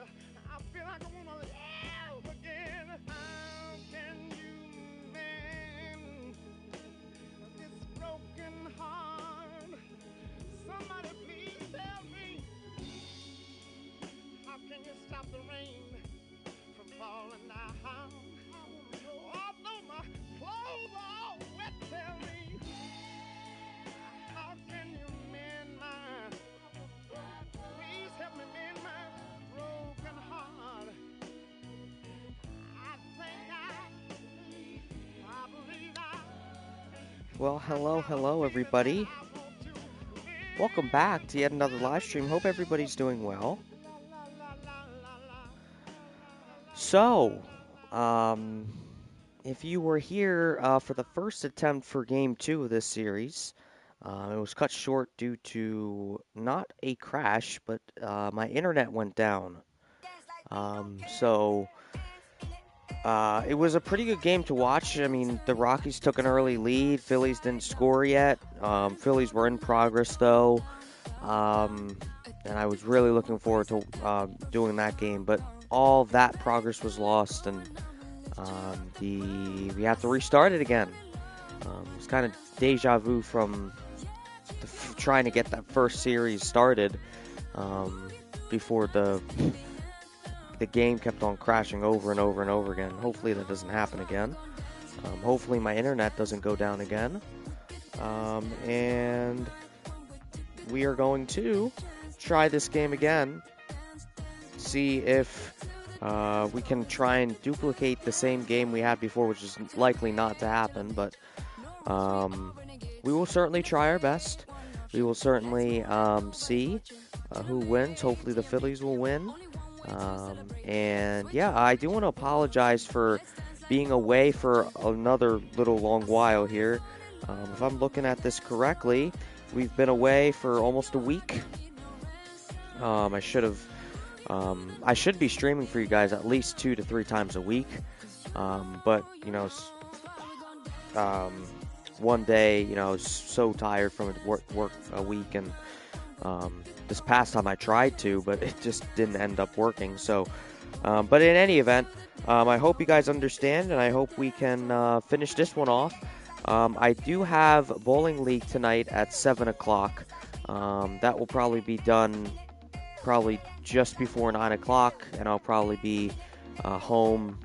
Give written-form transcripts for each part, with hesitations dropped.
I feel like I wanna yell again. How can you mend this broken heart? Somebody please tell me. How can you stop the rain from falling down? Although my clothes are all wet, tell me. How can you mend my? Please help me mend my broken heart. I believe Well, hello, everybody. Welcome back to yet another live stream. Hope everybody's doing well. So, if you were here for the first attempt for Game 2 of this series, it was cut short due to not a crash, but my internet went down. It was a pretty good game to watch. I mean, the Rockies took an early lead. Phillies didn't score yet. Phillies were in progress, though. And I was really looking forward to doing that game. But all that progress was lost, and we have to restart it again. It's kind of deja vu from trying to get that first series started before the game kept on crashing over and over and over again. Hopefully that doesn't happen again. Hopefully my internet doesn't go down again. And we are going to try this game again. See if we can try and duplicate the same game we had before, which is likely not to happen. But we will certainly try our best. We will certainly see who wins. Hopefully the Phillies will win. And yeah, I do want to apologize for being away for another little long while here. If I'm looking at this correctly, we've been away for almost a week. I should be streaming for you guys at least 2 to 3 times a week. But you know, one day, you know, I was so tired from work a week, and this past time I tried to, but it just didn't end up working. So, but in any event, I hope you guys understand, and I hope we can finish this one off. I do have bowling league tonight at 7 o'clock. That will probably be done probably just before 9 o'clock, and I'll probably be home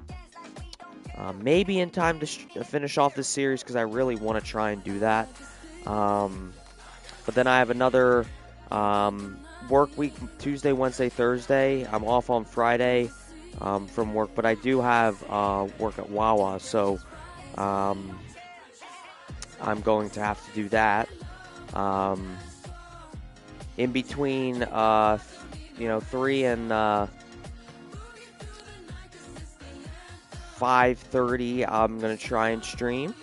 maybe in time to finish off this series, because I really want to try and do that. But then I have another work week, Tuesday, Wednesday, Thursday. I'm off on Friday from work, but I do have work at Wawa, so I'm going to have to do that. In between, 3 and 5:30, I'm going to try and stream.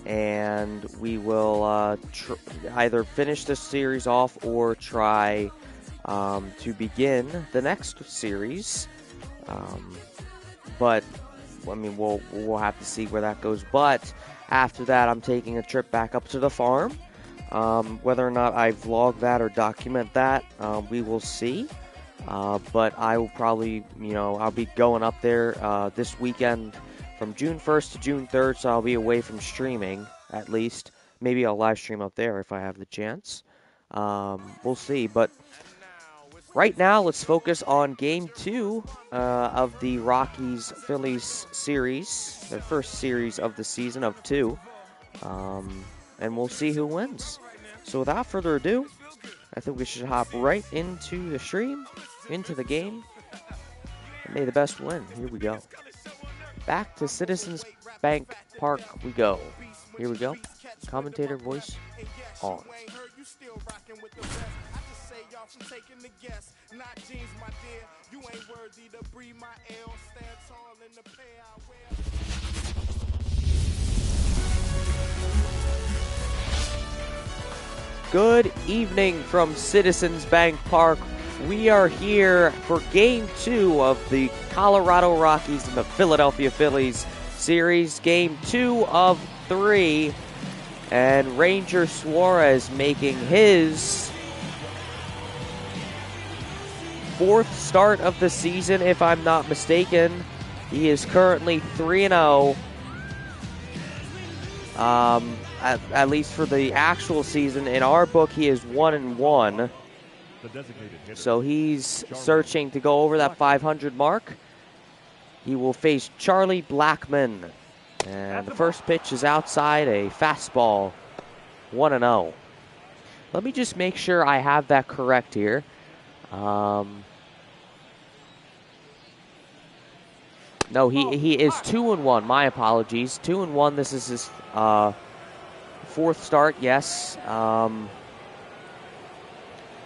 And we will either finish this series off or try to begin the next series. But I mean, we'll have to see where that goes. But after that, I'm taking a trip back up to the farm. Whether or not I vlog that or document that, we will see. But I will probably, I'll be going up there this weekend from June 1st to June 3rd, so I'll be away from streaming, at least. Maybe I'll live stream up there if I have the chance. We'll see. But right now, let's focus on Game 2 of the Rockies-Phillies series, the first series of the season of 2. And we'll see who wins. So without further ado, I think we should hop right into the stream, into the game, and may the best win. Here we go. Back to Citizens Bank Park we go. Here we go. Commentator voice on. Good evening from Citizens Bank Park. We are here for Game 2 of the Colorado Rockies and the Philadelphia Phillies series. Game 2 of 3. And Ranger Suarez making his 4th start of the season, if I'm not mistaken. He is currently 3-0. At least for the actual season. In our book, he is 1-1. So he's searching to go over that 500 mark. He will face Charlie Blackmon. And the first pitch is outside, a fastball, 1-0. Let me just make sure I have that correct here. No, he is 2-1. My apologies. 2-1. This is his 4th start, yes.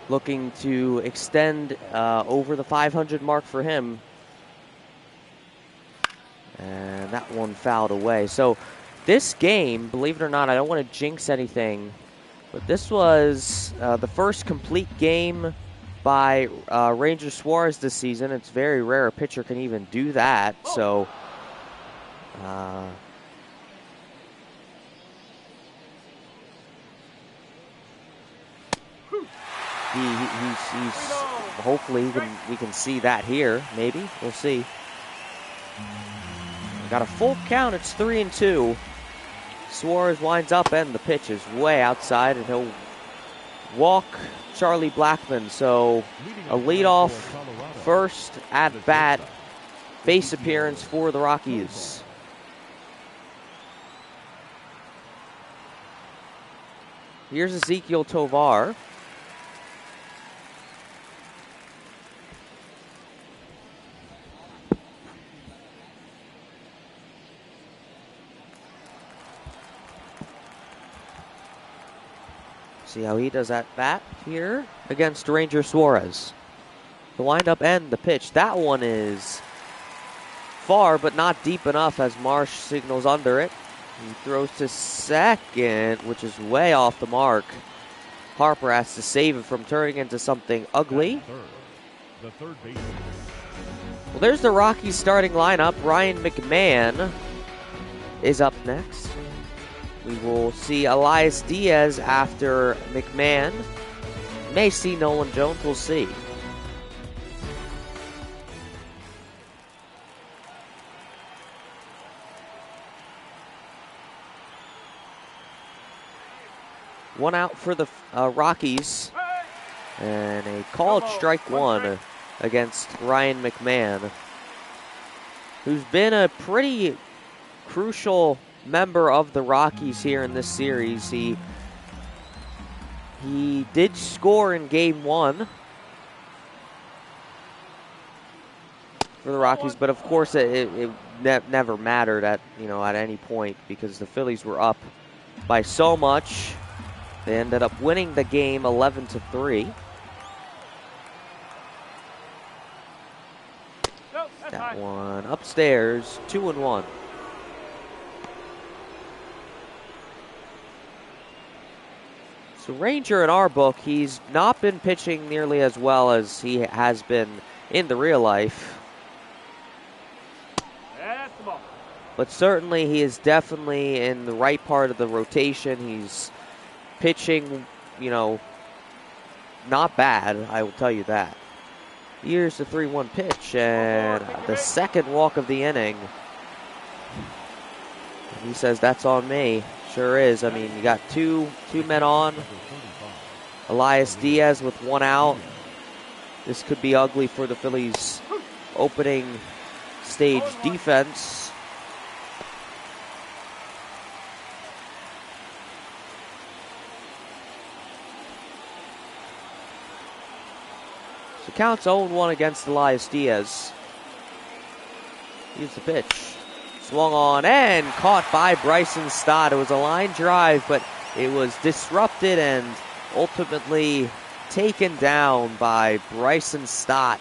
Looking to extend over the 500 mark for him. And that one fouled away. So this game, believe it or not, I don't want to jinx anything, but this was the first complete game by Ranger Suarez this season. It's very rare a pitcher can even do that. So he's hopefully we can see that here. Maybe we'll see. Got a full count. It's 3-2. Suarez winds up, and the pitch is way outside, and he'll walk Charlie Blackmon. So a leadoff first at bat base appearance for the Rockies. Here's Ezequiel Tovar. See how he does at bat here against Ranger Suarez. The windup and the pitch. That one is far, but not deep enough as Marsh signals under it. He throws to second, which is way off the mark. Harper has to save it from turning into something ugly. Well, there's the Rockies starting lineup. Ryan McMahon is up next. We will see Elias Diaz after McMahon. May see Nolan Jones. We'll see. One out for the Rockies. And a called strike one against Ryan McMahon, who's been a pretty crucial member of the Rockies here in this series. He did score in game 1 for the Rockies, but of course it never mattered at any point because the Phillies were up by so much. They ended up winning the game 11-3. That one upstairs, 2-1. So Ranger in our book, he's not been pitching nearly as well as he has been in the real life. But certainly he is definitely in the right part of the rotation. He's pitching, not bad, I will tell you that. Here's the 3-1 pitch and the second walk of the inning. And he says, that's on me. Sure is. I mean, you got two men on. Elias Diaz with one out. This could be ugly for the Phillies' opening stage defense. So counts 0-1 against Elias Diaz. Here's the pitch. Swung on and caught by Bryson Stott. It was a line drive, but it was disrupted and ultimately taken down by Bryson Stott.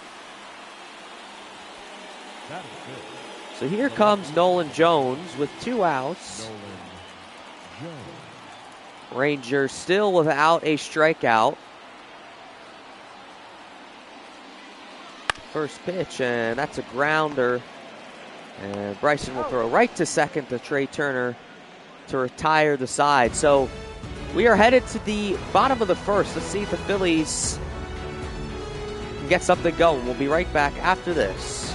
So here comes Nolan Jones with 2 outs. Rangers still without a strikeout. First pitch, and that's a grounder. And Bryson will throw right to second to Trey Turner to retire the side. So we are headed to the bottom of the first. Let's see if the Phillies can get something going. We'll be right back after this.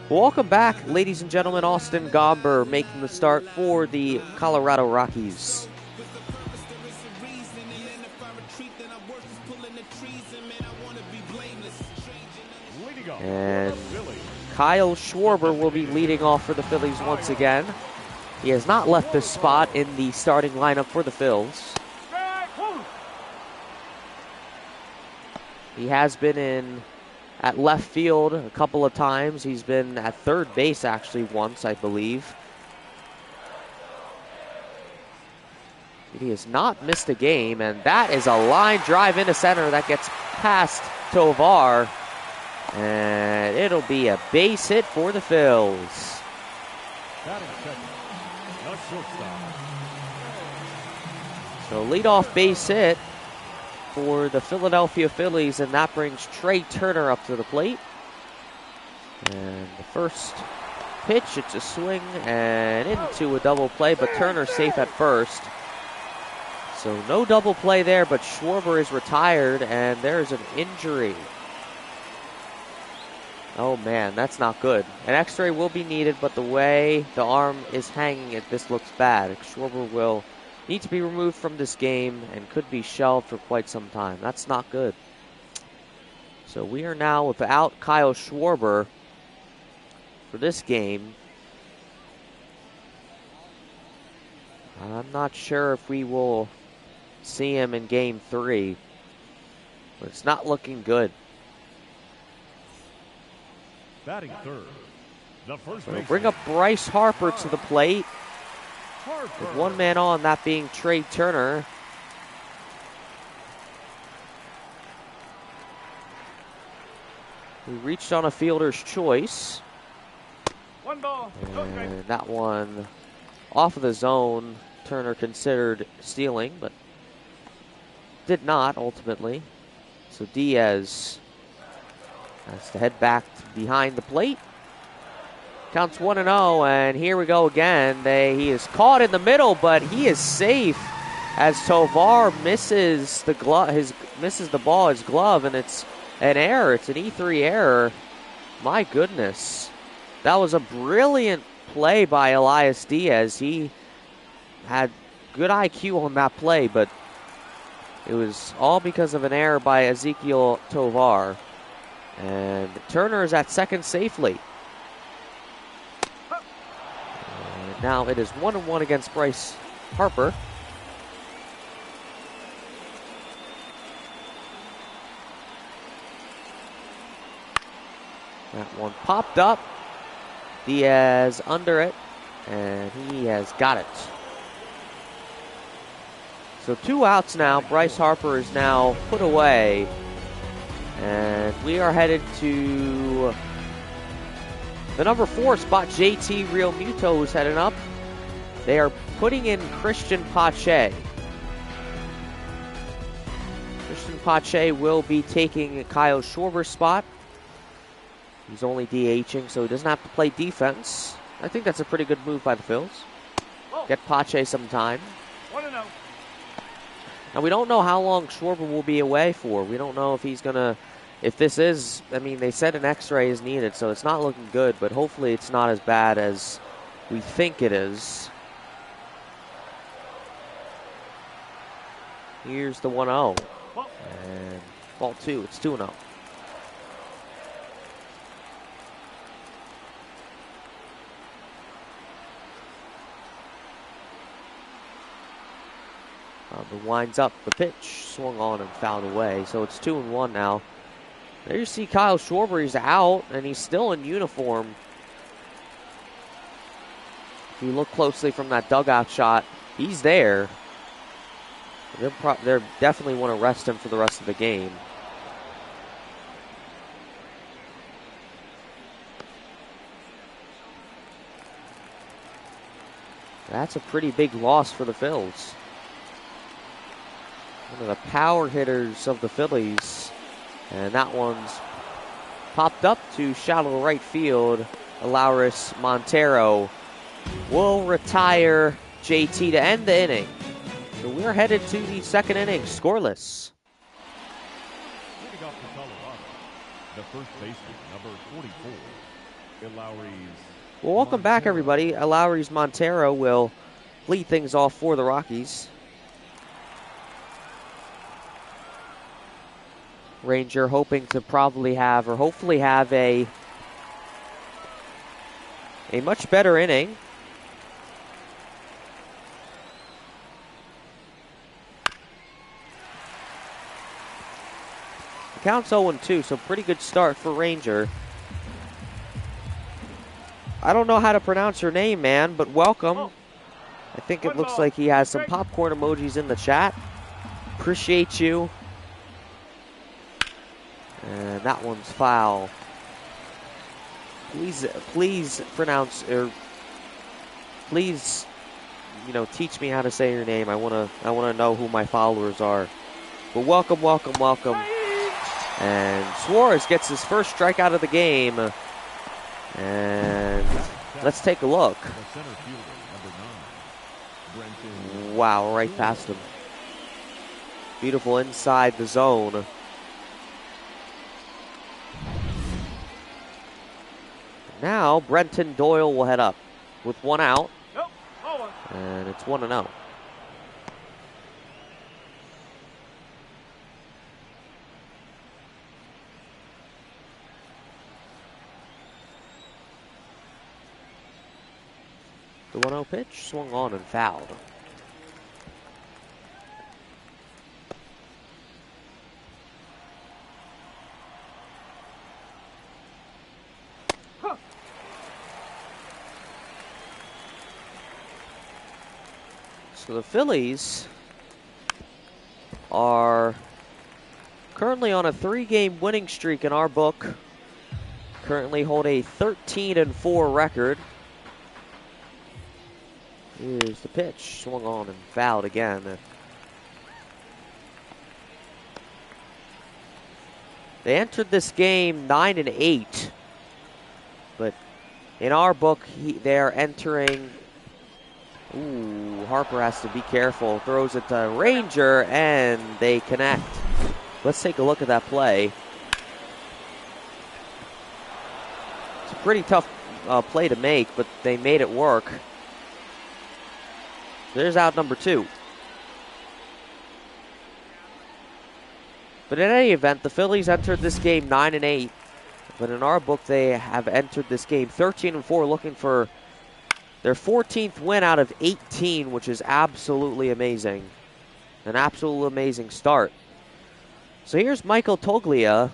Welcome back, ladies and gentlemen. Austin Gomber making the start for the Colorado Rockies. And Kyle Schwarber will be leading off for the Phillies once again. He has not left this spot in the starting lineup for the Phils. He has been in at left field a couple of times. He's been at third base actually once, I believe. He has not missed a game, and that is a line drive into center that gets past Tovar. And it'll be a base hit for the Phils. So leadoff base hit for the Philadelphia Phillies, and that brings Trey Turner up to the plate. And the first pitch, it's a swing and into a double play, but Turner's safe at first. So no double play there, but Schwarber is retired, and there's an injury. Oh man, that's not good. An x-ray will be needed, but the way the arm is hanging, this looks bad. Schwarber will need to be removed from this game and could be shelved for quite some time. That's not good. So we are now without Kyle Schwarber for this game. I'm not sure if we will see him in game 3, but it's not looking good. Batting third, the first We'll bring up Bryce Harper to the plate. With one man on, that being Trey Turner. We reached on a fielder's choice. One ball. And that one off of the zone. Turner considered stealing, but did not ultimately. So Diaz has to head back behind the plate. Counts 1-0, and here we go again. He is caught in the middle, but he is safe as Tovar misses the ball, his glove, and it's an error. It's an E3 error. My goodness. That was a brilliant play by Elias Diaz. He had good IQ on that play, but it was all because of an error by Ezekiel Tovar. And Turner is at second safely. And now it is 1-1 against Bryce Harper. That one popped up. Diaz under it, and he has got it. So 2 outs now. Bryce Harper is now put away. And we are headed to the number 4 spot. JT Real Muto is heading up. They are putting in Christian Pache. Christian Pache will be taking Kyle Schwarber's spot. He's only DHing, so he doesn't have to play defense. I think that's a pretty good move by the Phils. Get Pache some time. 1-0. Now, we don't know how long Schwarber will be away for. We don't know if he's going to, if this is, I mean, they said an x-ray is needed, so it's not looking good, but hopefully it's not as bad as we think it is. Here's the 1-0. And ball 2, it's 2-0. Winds up the pitch, swung on and fouled away. So it's 2-1 now. There you see Kyle Schwarber. He's out, and he's still in uniform. If you look closely from that dugout shot, he's there. They definitely want to rest him for the rest of the game. That's a pretty big loss for the Phils. One of the power hitters of the Phillies. And that one's popped up to shallow right field. Alauris Montero will retire JT to end the inning. So we're headed to the second inning, scoreless. Leading off for Colorado, the first baseman, number 44, Lowry's. Well, welcome back, everybody. Lowry's Montero will lead things off for the Rockies. Ranger hoping to probably have, or hopefully have, a much better inning. The count's 0-2, so pretty good start for Ranger. I don't know how to pronounce your name, man, but welcome. I think it looks like he has some popcorn emojis in the chat. Appreciate you. And that one's foul. Please pronounce, or please, teach me how to say your name. I wanna know who my followers are. But welcome. And Suarez gets his first strikeout of the game. And let's take a look. Wow, right past him. Beautiful inside the zone. Now Brenton Doyle will head up with one out. And it's 1-0. The 1-0 pitch swung on and fouled. So the Phillies are currently on a 3-game winning streak in our book. Currently hold a 13-4 record. Here's the pitch, swung on and fouled again. They entered this game 9-8, but in our book, they are entering. Ooh, Harper has to be careful. Throws it to Ranger, and they connect. Let's take a look at that play. It's a pretty tough play to make, but they made it work. There's out number 2. But in any event, the Phillies entered this game 9-8. But in our book, they have entered this game 13-4, looking for their 14th win out of 18, which is absolutely amazing. An absolutely amazing start. So here's Michael Toglia.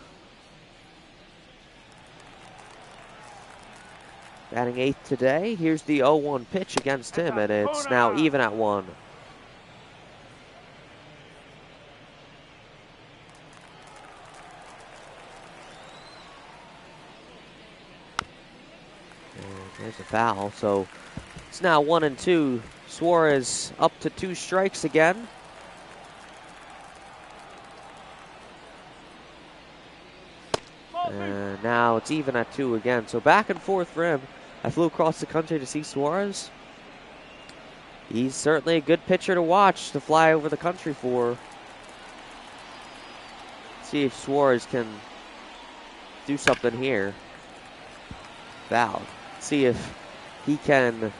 Batting 8th today. Here's the 0-1 pitch against him, and it's now even at 1. And there's a foul, so it's now 1-2. Suarez up to 2 strikes again. And now it's even at 2 again. So back and forth for him. I flew across the country to see Suarez. He's certainly a good pitcher to watch, to fly over the country for. See if Suarez can do something here. Foul. See if he can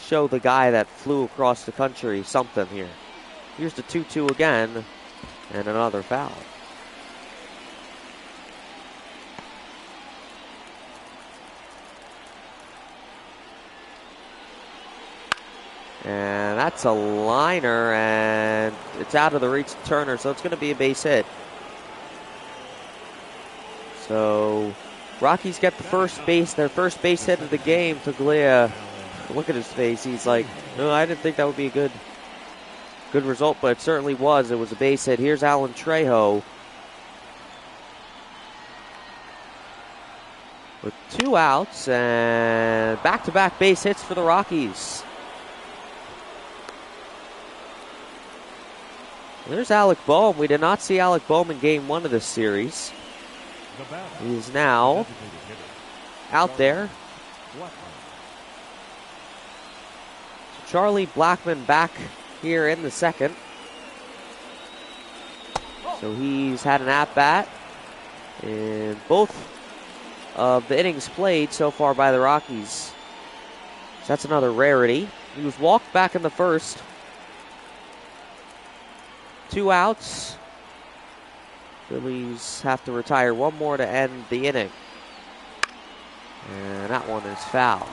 show the guy that flew across the country something here. Here's the 2-2 again, and another foul. And that's a liner, and it's out of the reach of Turner, so it's going to be a base hit. So Rockies get their first base hit of the game. Toglia, look at his face. He's like, no, I didn't think that would be a good result, but it certainly was. It was a base hit. Here's Alan Trejo with 2 outs and back-to-back base hits for the Rockies. There's Alec Boehm. We did not see Alec Boehm in game 1 of this series. He is now out there. Charlie Blackmon back here in the second. So he's had an at-bat in both of the innings played so far by the Rockies. So that's another rarity. He was walked back in the first. 2 outs. Phillies have to retire one more to end the inning. And that one is foul.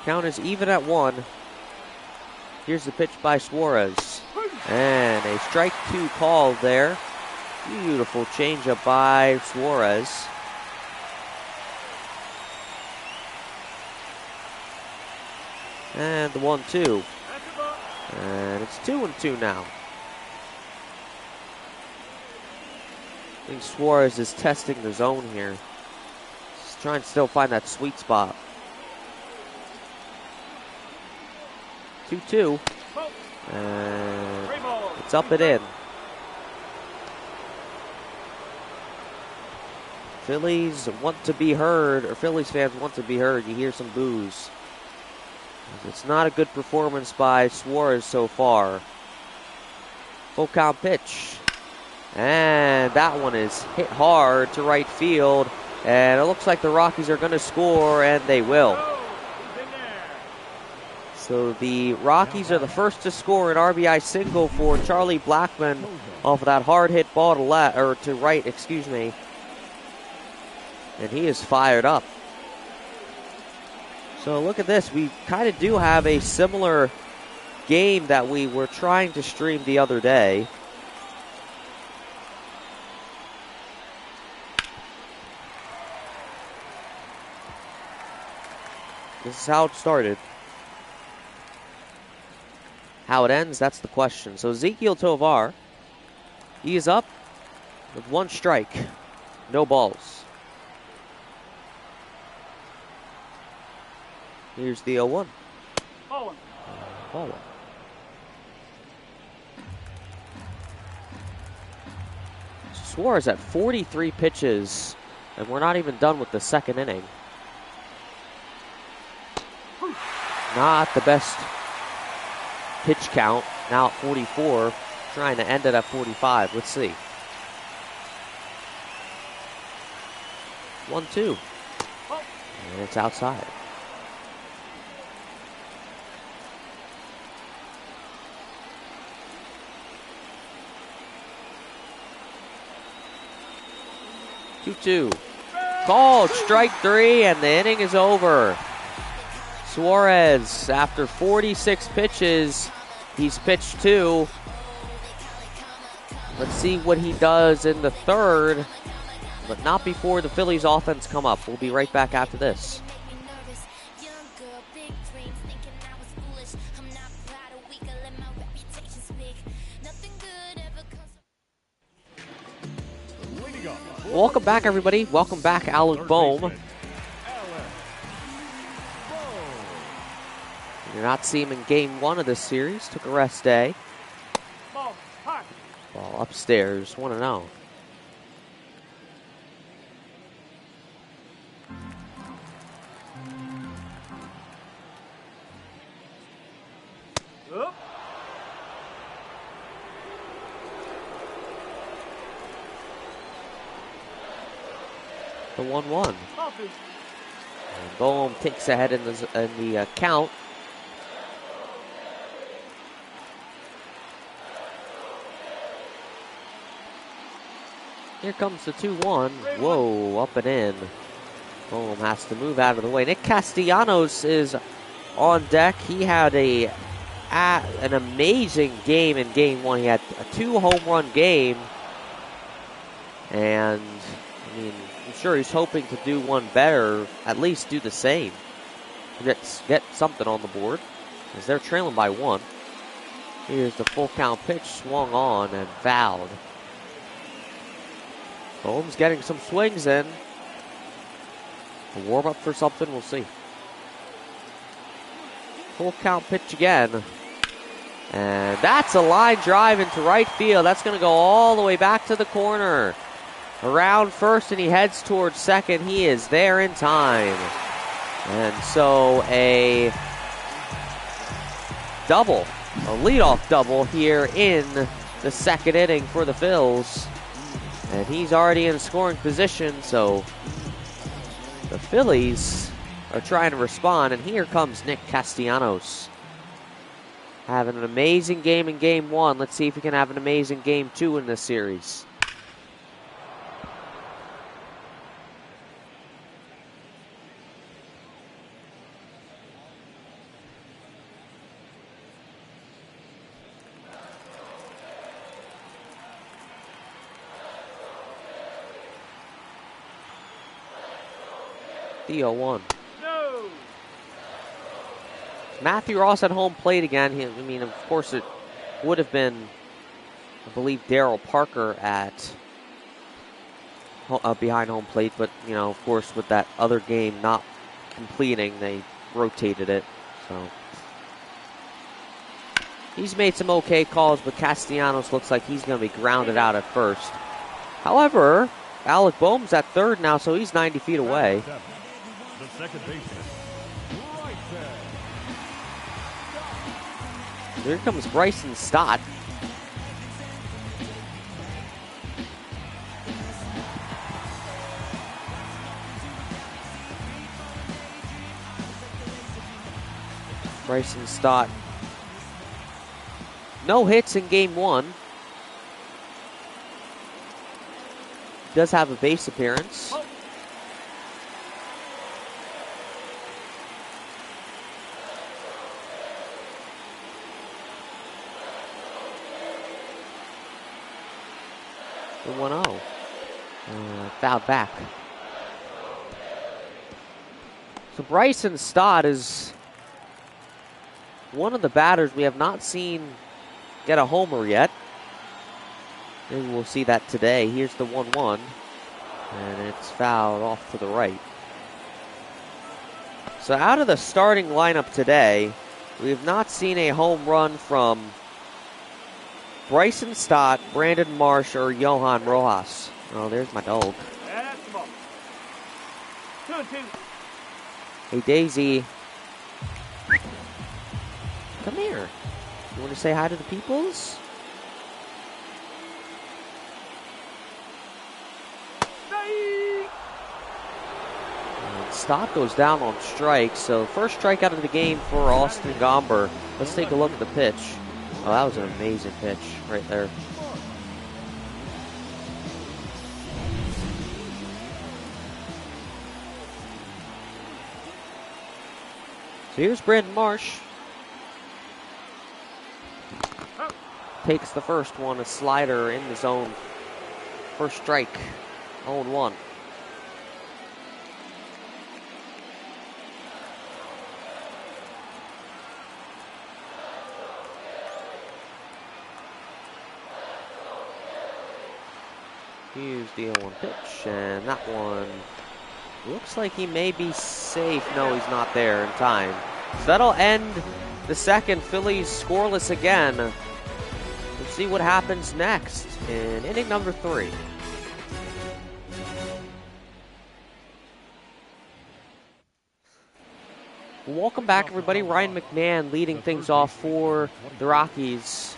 Count is even at 1. Here's the pitch by Suarez. And a strike 2 called there. Beautiful changeup by Suarez. And the 1-2. And it's 2-2 now. I think Suarez is testing the zone here. He's trying to still find that sweet spot. 2-2. And it's up and in. Phillies want to be heard, or Phillies fans want to be heard. You hear some boos. It's not a good performance by Suarez so far. Full count pitch. And that one is hit hard to right field. And it looks like the Rockies are going to score, and they will. So the Rockies are the first to score an RBI single for Charlie Blackmon off of that hard hit ball to right, excuse me. And he is fired up. So look at this. We kind of do have a similar game that we were trying to stream the other day. This is how it started. How it ends, that's the question. So Ezequiel Tovar, he is up with 1 strike, no balls. Here's the 0-1. Ball 1. Suarez at 43 pitches, and we're not even done with the second inning. Not the best pitch count. Now at 44, trying to end it at 45. Let's see. 1-2. And it's outside. Two. Called strike 3, and the inning is over. Suarez, after 46 pitches, he's pitched 2. Let's see what he does in the third, but not before the Phillies offense come up. We'll be right back after this. Welcome back, everybody. Welcome back, Alec Bohm. You're not seeing him in game 1 of this series. Took a rest day. Ball upstairs. 1-0. The 1-1. And Bohm takes ahead in the count. Here comes the 2-1. Whoa, up and in. Bohm has to move out of the way. Nick Castellanos is on deck. He had an amazing game in game 1. He had a 2 home run game. And, I mean, I'm sure he's hoping to do one better, at least do the same. Get something on the board, as they're trailing by 1. Here's the full count pitch, swung on and fouled. Bohm's getting some swings in. A warm up for something, we'll see. Full count pitch again. And that's a line drive into right field. That's going to go all the way back to the corner. around first, and he heads towards second. He is there in time. And so a double, a leadoff double here in the second inning for the Phils. And he's already in scoring position, so the Phillies are trying to respond. And here comes Nick Castellanos. Having an amazing game in game one. Let's see if he can have an amazing game two in this series. The 0-1. No. Matthew Ross at home plate again. I mean, of course, it would have been, I believe, Darryl Parker at behind home plate. But, you know, of course, with that other game not completing, they rotated it. So he's made some okay calls, but Castellanos looks like he's going to be grounded out at first. However, Alec Boehm's at third now, so he's 90 feet away. The second baseman, right there. Here comes Bryson Stott. Bryson Stott. No hits in game one. Does have a base appearance. The 1-0. Fouled back. So Bryson Stott is one of the batters we have not seen get a homer yet. Maybe we'll see that today. Here's the 1-1. And it's fouled off to the right. So out of the starting lineup today, we have not seen a home run from Bryson Stott, Brandon Marsh, or Johan Rojas. Oh, there's my dog. That's the ball. 2-2. Hey, Daisy. Come here. You want to say hi to the peoples? And Stott goes down on strike. So first strikeout of the game for Austin Gomber. Let's take a look at the pitch. Oh, that was an amazing pitch right there. So here's Brandon Marsh. Takes the first one, a slider in the zone. First strike, 0-1. Here's the 0-1 pitch, and that one looks like he may be safe. No, he's not there in time. So that'll end the second. Phillies scoreless again. We'll see what happens next in inning number 3. Welcome back, everybody. Ryan McMahon leading things off for the Rockies.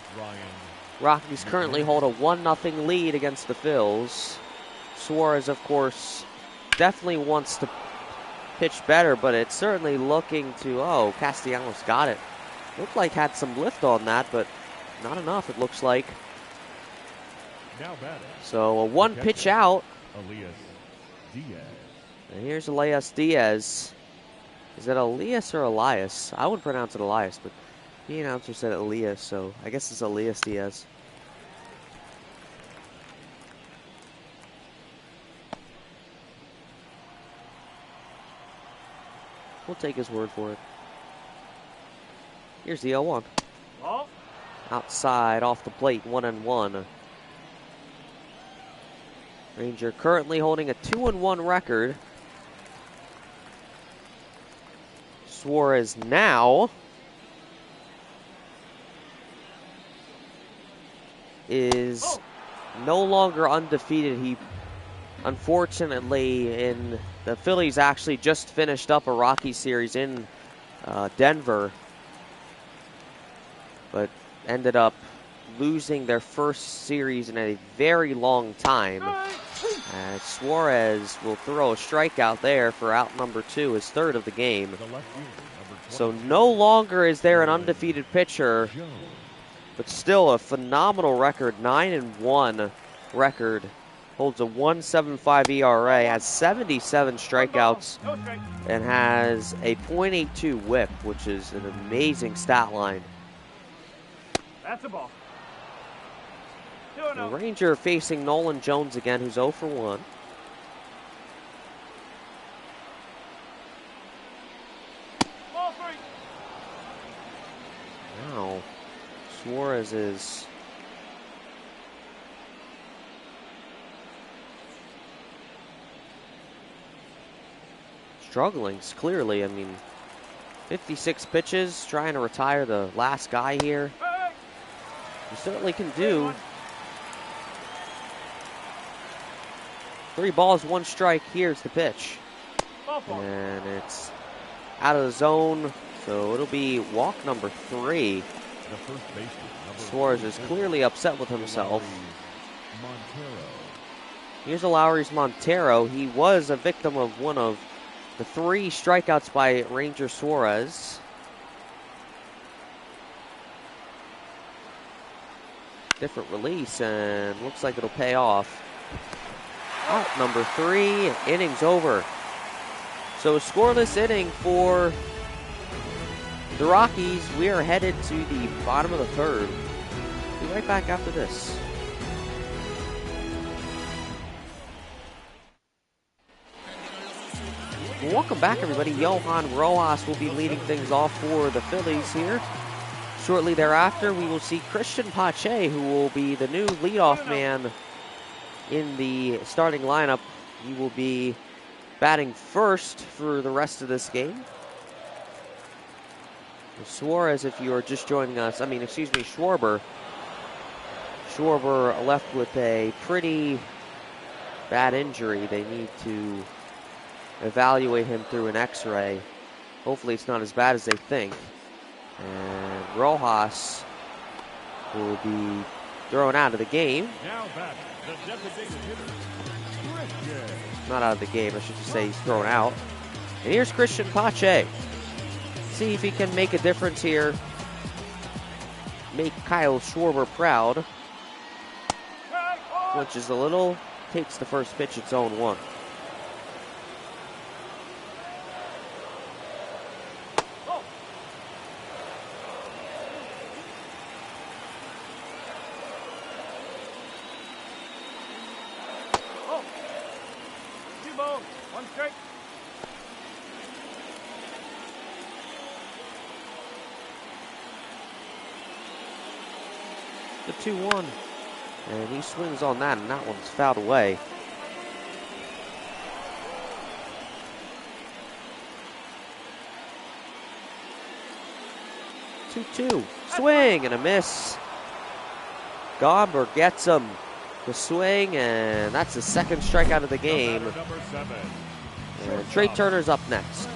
Rockies currently hold a 1-0 lead against the Phils. Suarez, of course, definitely wants to pitch better, but it's certainly looking to, oh, Castellanos got it. Looked like had some lift on that, but not enough, it looks like. So a one pitch out. Elias Diaz. And here's Elias Diaz. Is it Elias or Elias? I would pronounce it Elias, but the announcer said Elias, so I guess it's Elias Diaz. We'll take his word for it. Here's the 0-1. Ball. Outside, off the plate, 1-1. Ranger currently holding a 2-1 record. Suarez now is no longer undefeated. He unfortunately, the Phillies actually just finished up a Rockies series in Denver, but ended up losing their first series in a very long time. As Suarez will throw a strikeout there for out number 2, his third of the game. So no longer is there an undefeated pitcher, but still a phenomenal record, 9-1 record. Holds a 1.75 ERA, has 77 strikeouts, and has a .82 whip, which is an amazing stat line. That's a ball. The Ranger facing Nolan Jones again, who's 0 for 1. Ball 3. Wow. Suarez is struggling, clearly. I mean, 56 pitches, trying to retire the last guy here. You certainly can do. 3 balls, 1 strike. Here's the pitch. And it's out of the zone, so it'll be walk number 3. Suarez is clearly upset with himself. Here's a Lowry's Montero. He was a victim of one of the 3 strikeouts by Ranger Suarez. Different release, and looks like it'll pay off. Out number 3, inning's over. So a scoreless inning for the Rockies. We are headed to the bottom of the 3rd. Be right back after this. Welcome back, everybody. Johan Rojas will be leading things off for the Phillies here. Shortly thereafter, we will see Christian Pache, who will be the new leadoff man in the starting lineup. He will be batting first for the rest of this game. Suarez, if you are just joining us, Schwarber. Schwarber left with a pretty bad injury. They need to evaluate him through an x-ray. Hopefully it's not as bad as they think. And Rojas will be thrown out of the game. Now back, the designated hitter, Christian. Not out of the game, I should just say he's thrown out. And here's Christian Pache. See if he can make a difference here. Make Kyle Schwarber proud. Flinches a little, takes the first pitch, it's 0-1. The 2-1. And he swings on that, and that one's fouled away. Two. Swing and a miss. Gomber gets him. The swing, and that's the second strikeout of the game. And Trey Turner's up next.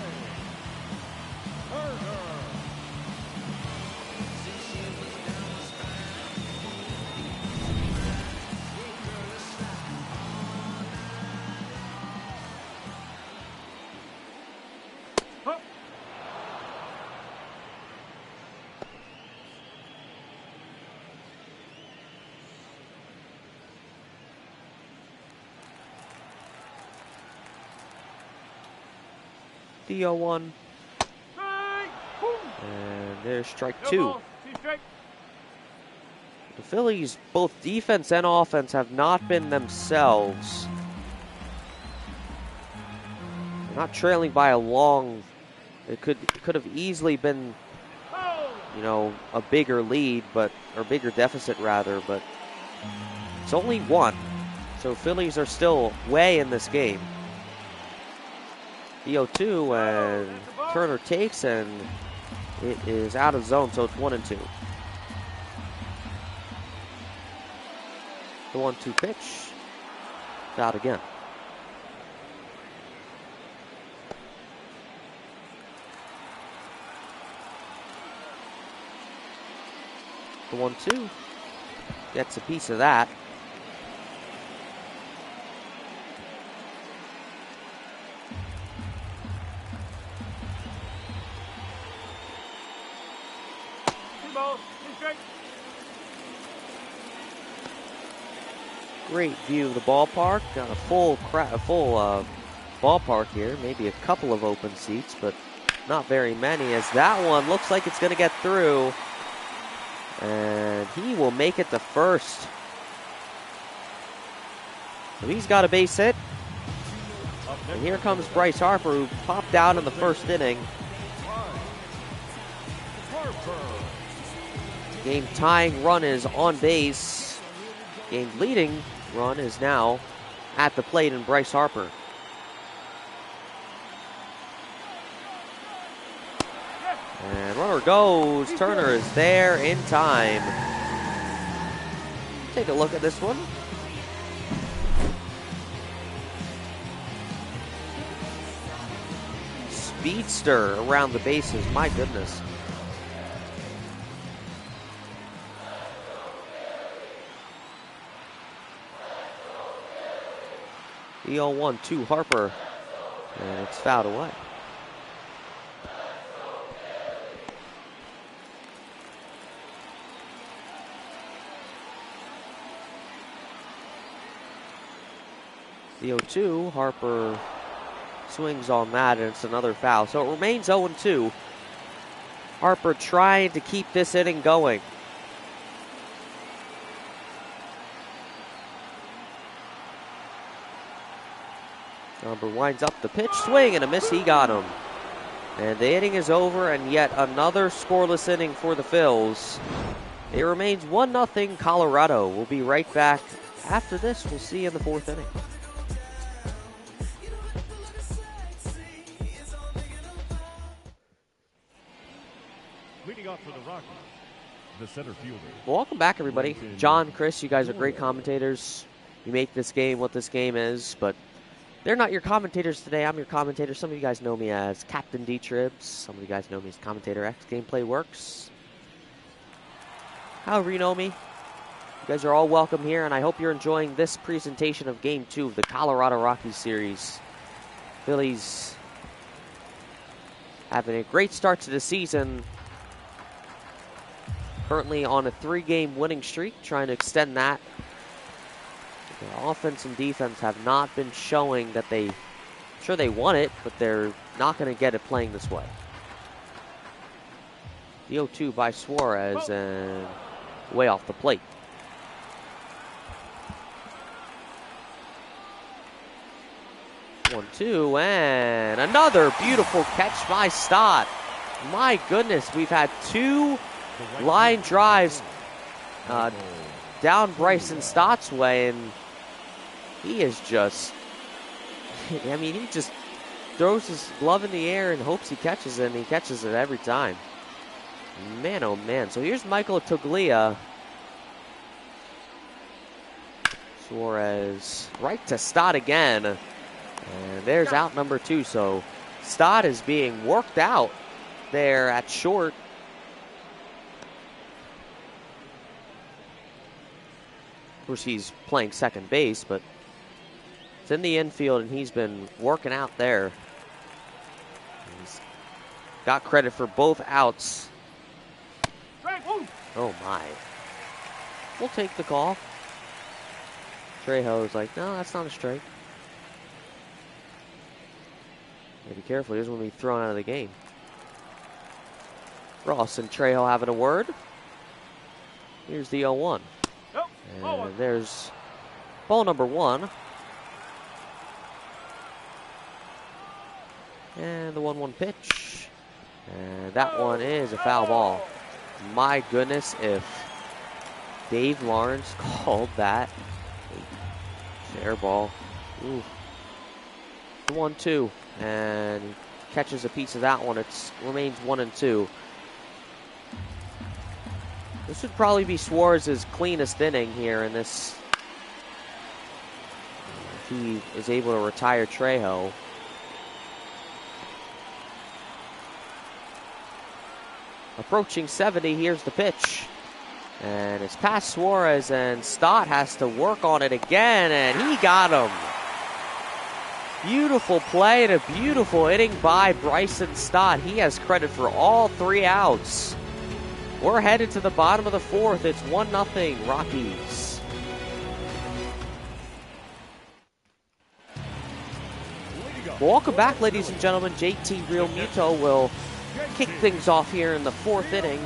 The 0-1. And there's strike 2. The Phillies, both defense and offense, have not been themselves. They're not trailing by a long. It could have easily been, a bigger lead, or bigger deficit rather, but it's only 1. So Phillies are still way in this game. The 0-2, and Turner takes, and it is out of zone, so it's 1-2. The 1-2 pitch, out again. The 1-2. Gets a piece of that. Great view of the ballpark. Got a full ballpark here. Maybe a couple of open seats, but not very many, as that one looks like it's going to get through. And he will make it to first. So he's got a base hit. And here comes Bryce Harper, who popped out in the first inning. Game tying run is on base. Game leading run is now at the plate in Bryce Harper. And runner goes. Turner is there in time. Take a look at this one. Speedster around the bases. My goodness. The 0-1 to Harper. And it's fouled away. The 0-2, Harper swings on that, and it's another foul. So it remains 0-2. Harper trying to keep this inning going. Harper winds up the pitch, swing and a miss. He got him. And the inning is over, and yet another scoreless inning for the Phils. It remains 1-0 Colorado. We'll be right back after this. We'll see you in the fourth inning. Leading off for the Rockies, the center fielder. Welcome back, everybody. John, Chris, you guys are great commentators. You make this game what this game is, but they're not your commentators today. I'm your commentator. Some of you guys know me as Captain D-Tribs. Some of you guys know me as Commentator X. Gameplay Works. However you know me, you guys are all welcome here, and I hope you're enjoying this presentation of Game 2 of the Colorado Rockies series. Phillies having a great start to the season. Currently on a 3-game winning streak, trying to extend that. Their offense and defense have not been showing that they, sure they want it, but they're not going to get it playing this way. The 0-2 by Suarez and way off the plate. One, two, and another beautiful catch by Stott. My goodness, we've had two line drives down Bryson Stott's way, and he is just, I mean, he just throws his glove in the air and hopes he catches it, and he catches it every time. Man, oh man. So here's Michael Toglia. Suarez right to Stott again. And there's out number 2. So Stott is being worked out there at short. Of course, he's playing second base, but it's in the infield, and he's been working out there. He's got credit for both outs. Oh, my. We'll take the call. Trejo's like, no, that's not a strike. Be careful, he doesn't want to be thrown out of the game. Ross and Trejo having a word. Here's the 0-1. And there's ball number 1. And the 1-1 pitch. And that one is a foul ball. My goodness, if Dave Lawrence called that a fair ball. Ooh. 1-2. And catches a piece of that one. It remains 1-2. This would probably be Suarez's cleanest inning here in this. He is able to retire Trejo. Approaching 70, here's the pitch. And it's past Suarez, and Stott has to work on it again, and he got him. Beautiful play and a beautiful inning by Bryson Stott. He has credit for all 3 outs. We're headed to the bottom of the 4th. It's 1-0 Rockies. Welcome back, ladies and gentlemen. JT Real Muto will kick things off here in the 4th inning.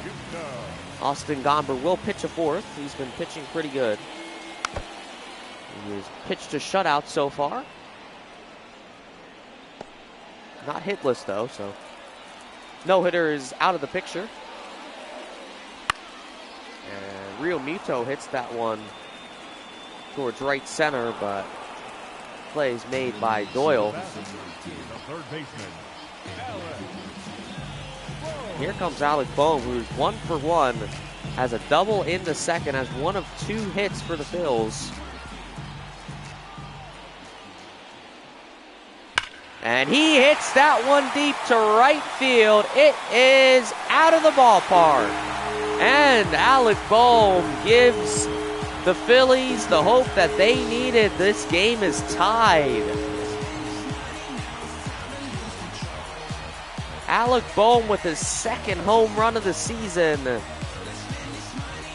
Austin Gomber will pitch a 4th. He's been pitching pretty good. He has pitched a shutout so far. Not hitless, though, so no-hitter is out of the picture. And Real Muto hits that one towards right center, but play is made by Doyle. Here comes Alec Bohm, who's 1 for 1, has a double in the second, has 1 of 2 hits for the Phils. And he hits that one deep to right field. It is out of the ballpark. And Alec Bohm gives the Phillies the hope that they needed. This game is tied. Alec Bohm with his 2nd home run of the season.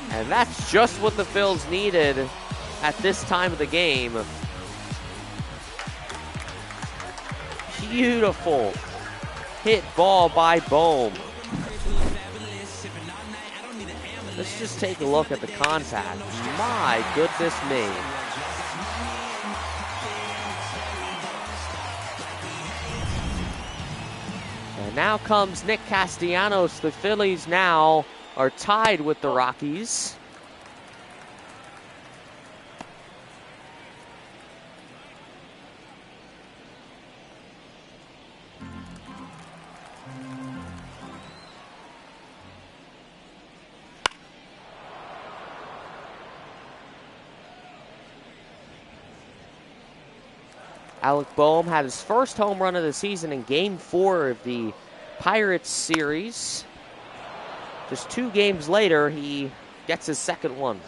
And that's just what the Phils needed at this time of the game. Beautiful hit ball by Bohm. Let's just take a look at the contact. My goodness me. And now comes Nick Castellanos. The Phillies now are tied with the Rockies. Alec Bohm had his first home run of the season in Game 4 of the Pirates series. Just 2 games later, he gets his 2nd one.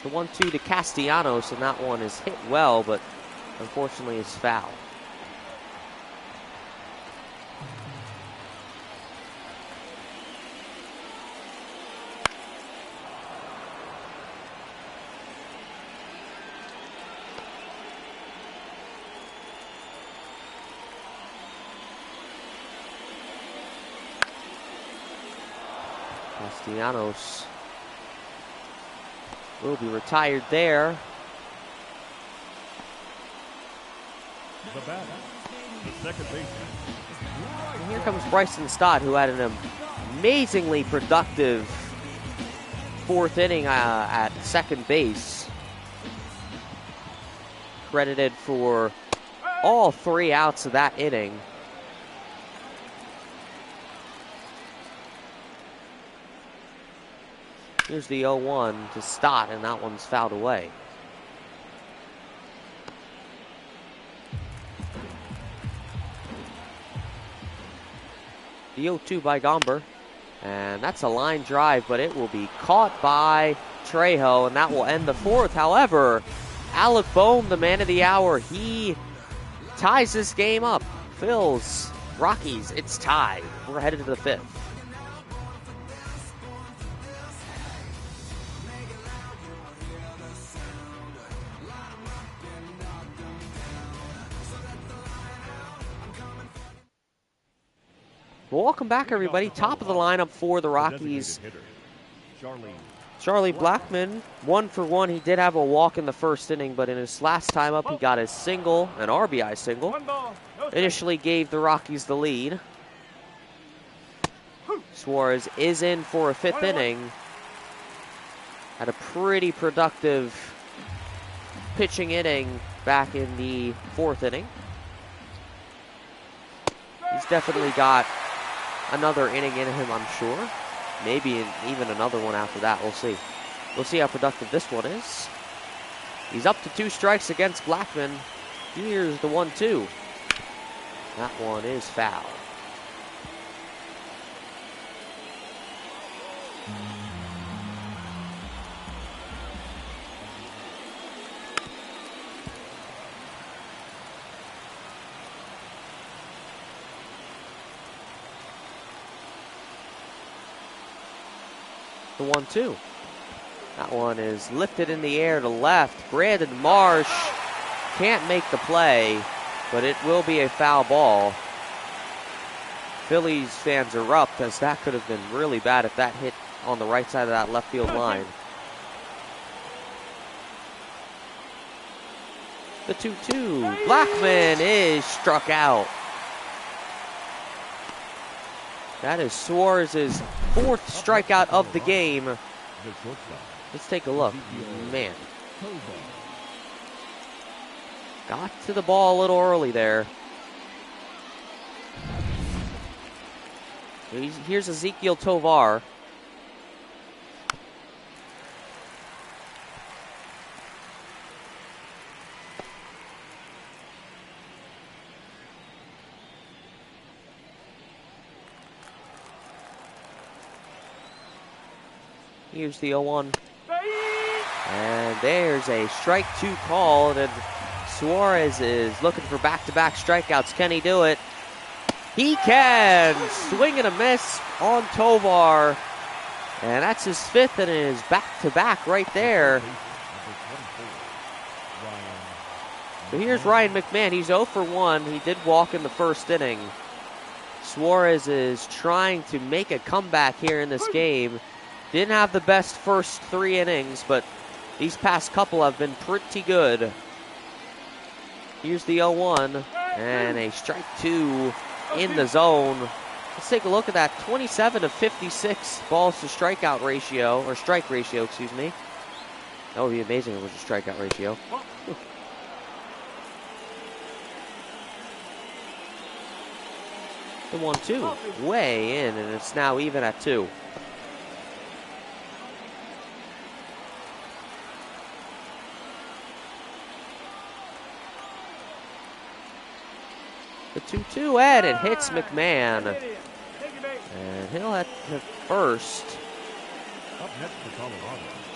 The 1-2 to Castellanos, and that one is hit well, but unfortunately is foul. Castellanos will be retired there. The batter, the second baseman. And here comes Bryson Stott, who had an amazingly productive 4th inning at second base. Credited for all 3 outs of that inning. Here's the 0-1 to Stott, and that one's fouled away. The 0-2 by Gomber, and that's a line drive, but it will be caught by Trejo, and that will end the 4th. However, Alec Bohm, the man of the hour, he ties this game up. Phils, Rockies, it's tied. We're headed to the 5th. Well, welcome back, everybody. Top of the lineup for the Rockies. Charlie Blackmon, 1 for 1. He did have a walk in the 1st inning, but in his last time up, he got a single, an RBI single. Initially gave the Rockies the lead. Suarez is in for a 5th inning. Had a pretty productive pitching inning back in the 4th inning. He's definitely got another inning in him, I'm sure. Maybe even another one after that. We'll see. We'll see how productive this one is. He's up to 2 strikes against Blackmon. Here's the 1-2. That one is foul. The 1-2. That one is lifted in the air to left. Brandon Marsh can't make the play, but it will be a foul ball. Phillies fans erupt, as that could have been really bad if that hit on the right side of that left field line. The 2-2. Blackman is struck out. That is Suarez's 4th strikeout of the game. Let's take a look. Man. Got to the ball a little early there. Here's Ezequiel Tovar. Here's the 0-1. And there's a strike 2 call. And Suarez is looking for back-to-back strikeouts. Can he do it? He can! Swing and a miss on Tovar. And that's his 5th and his back-to-back right there. So here's Ryan McMahon. He's 0 for 1. He did walk in the first inning. Suarez is trying to make a comeback here in this game. Didn't have the best first 3 innings, but these past couple have been pretty good. Here's the 0-1 and a strike 2 in the zone. Let's take a look at that 27 to 56 balls to strikeout ratio, or strike ratio, excuse me. That would be amazing if it was a strikeout ratio. The 1-2 way in, and it's now even at 2. The 2-2, and it hits McMahon. And he'll hit first.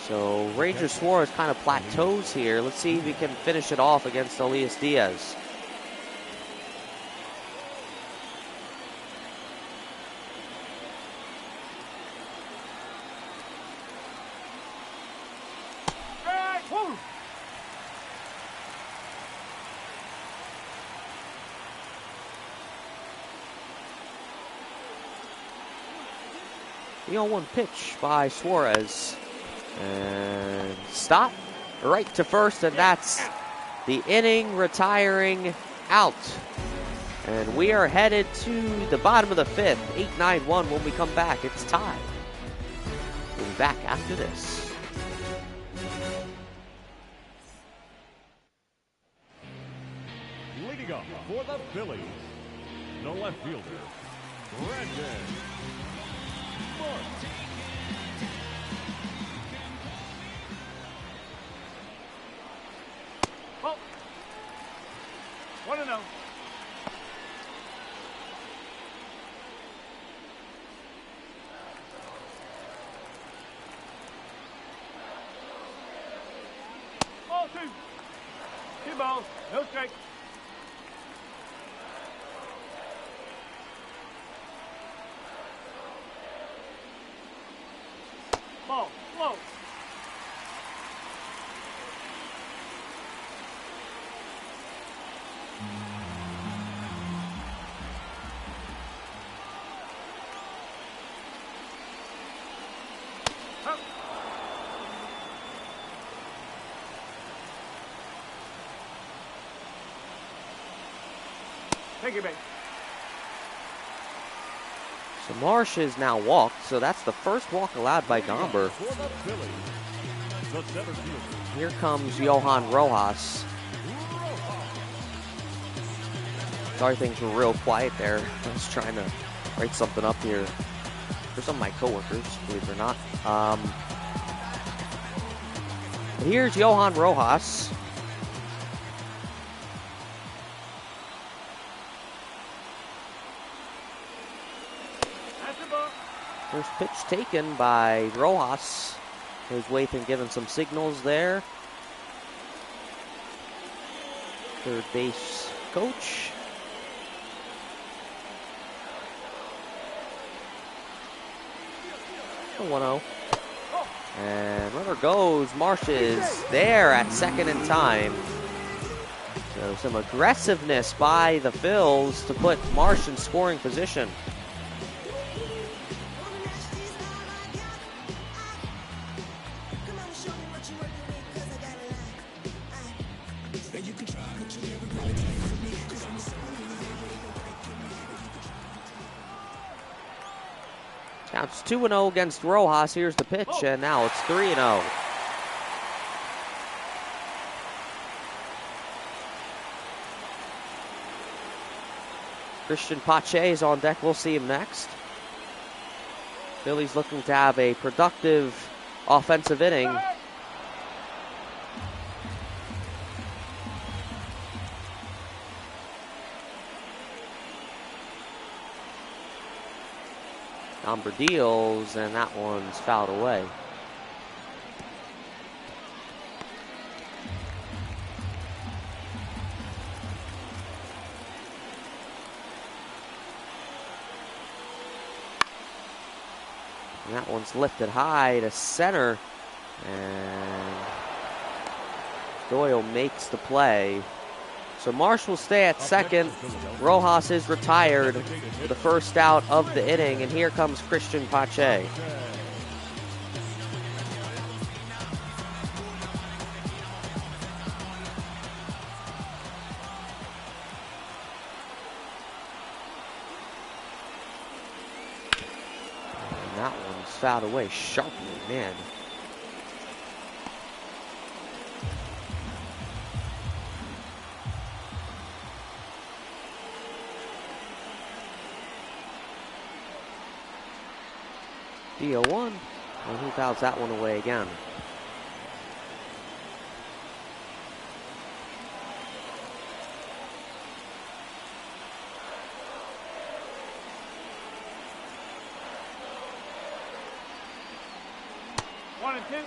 So Ranger Suarez kind of plateaus here. Let's see if he can finish it off against Elias Diaz. The 0-1 pitch by Suarez. And stop right to first, and that's the inning retiring out. And we are headed to the bottom of the 5th, 8-9-1 when we come back. It's tied. We'll be back after this. Leading up for the Phillies, the left fielder, Brandon Marsh. Oh. 1-0. Ball 2. 2 balls. No strike. Ball. Slow. Up. Take it back. So Marsh is now walked, so that's the first walk allowed by Gomber. Here comes Johan Rojas. Sorry things were real quiet there. I was trying to write something up here for some of my coworkers, believe it or not. Here's Johan Rojas. First pitch taken by Rojas. There's Wathan giving some signals there. Third base coach. A 1-0. And runner goes. Marsh is there at second in time. So some aggressiveness by the Phils to put Marsh in scoring position. Counts 2-0 against Rojas. Here's the pitch, and now it's 3-0. Christian Pache is on deck. We'll see him next. Phillies looking to have a productive offensive inning. Number deals, and that one's fouled away. And that one's lifted high to center, and Doyle makes the play. So Marsh will stay at second. Rojas is retired for the first out of the inning, and here comes Christian Pache. And that one's fouled away sharply, man. DO1, and he fouls that one away again. One and two.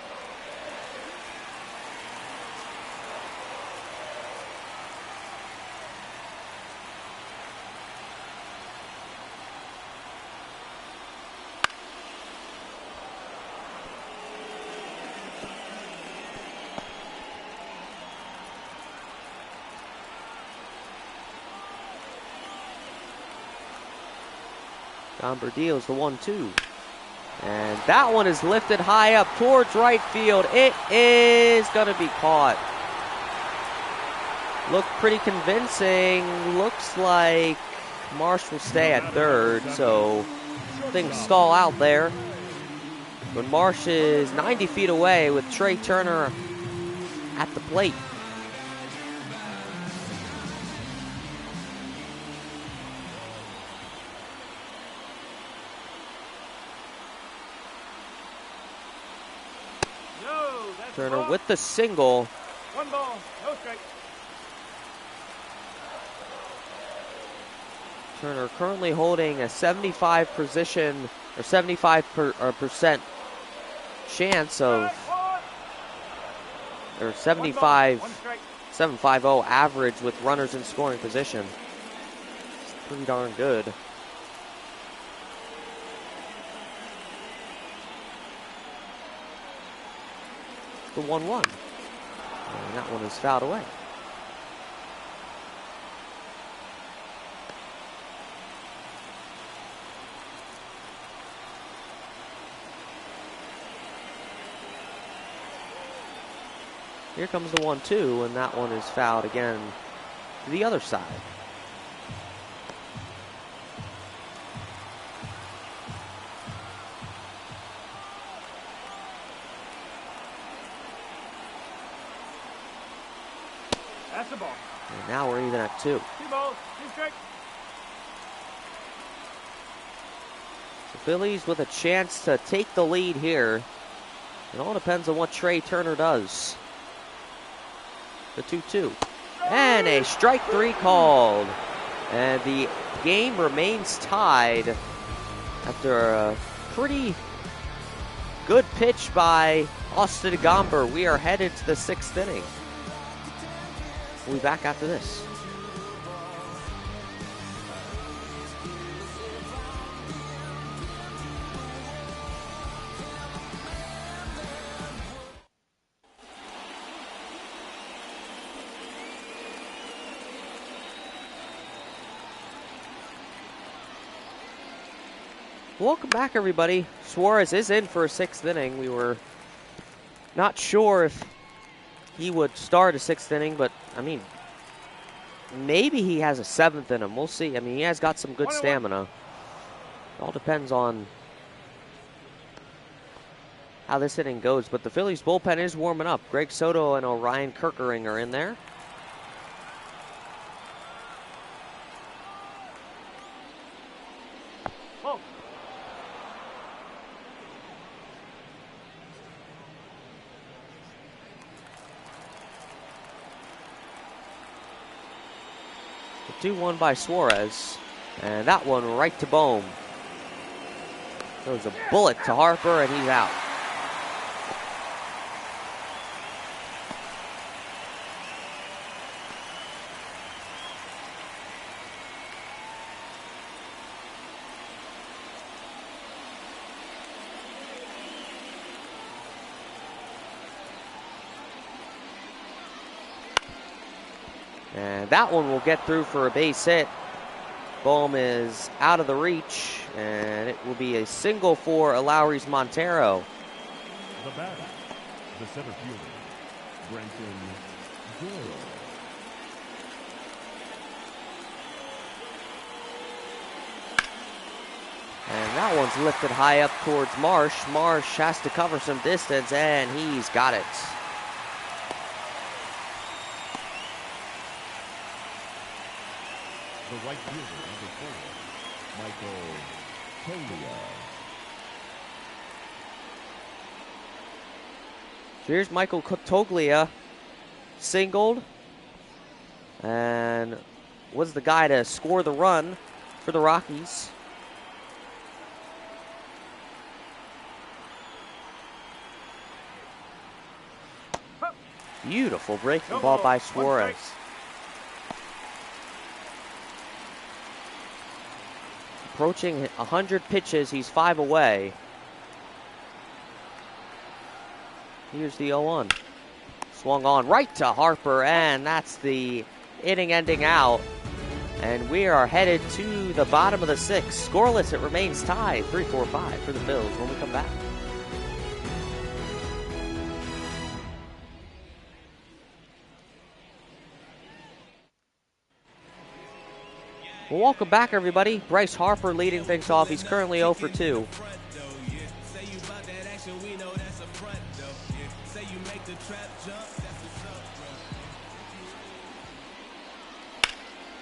Gomber deals the 1-2. And that one is lifted high up towards right field. It is going to be caught. Looked pretty convincing. Looks like Marsh will stay at third, so things stall out there. When Marsh is 90 feet away with Trey Turner at the plate. Turner with the single. One ball, no strike. Turner currently holding a 75% chance of, or 750 average with runners in scoring position. It's pretty darn good. The 1-1. And that one is fouled away. Here comes the 1-2, and that one is fouled again to the other side. That's the ball. And now we're even at 2. 2 balls, 2 strikes. The Phillies with a chance to take the lead here. It all depends on what Trey Turner does. The 2-2. And a strike 3 called. And the game remains tied after a pretty good pitch by Austin Gomber. We are headed to the 6th inning. We'll be back after this. Welcome back, everybody. Suarez is in for a 6th inning. We were not sure if he would start a 6th inning, but, I mean, maybe he has a 7th in him. We'll see. I mean, he has got some good stamina. It all depends on how this inning goes. But the Phillies bullpen is warming up. Greg Soto and Orion Kirkering are in there. The 2-1 by Suarez. And that one right to Bohm. Throws a bullet to Harper, and he's out. And that one will get through for a base hit. Bohm is out of the reach, and it will be a single for Lowry's Montero. The batter, the center fielder, Brenton Doyle. And that one's lifted high up towards Marsh. Marsh has to cover some distance, and he's got it. The right fielder, number 4, Michael Toglia. So here's Michael Toglia, singled, and was the guy to score the run for the Rockies. Beautiful breaking ball by Suarez. Approaching 100 pitches, he's 5 away. Here's the 0-1. Swung on right to Harper, and that's the inning ending out. And we are headed to the bottom of the 6th. Scoreless, it remains tied, 3-4-5 for the Phils when we come back. Well, welcome back, everybody. Bryce Harper leading things off. He's currently 0 for 2.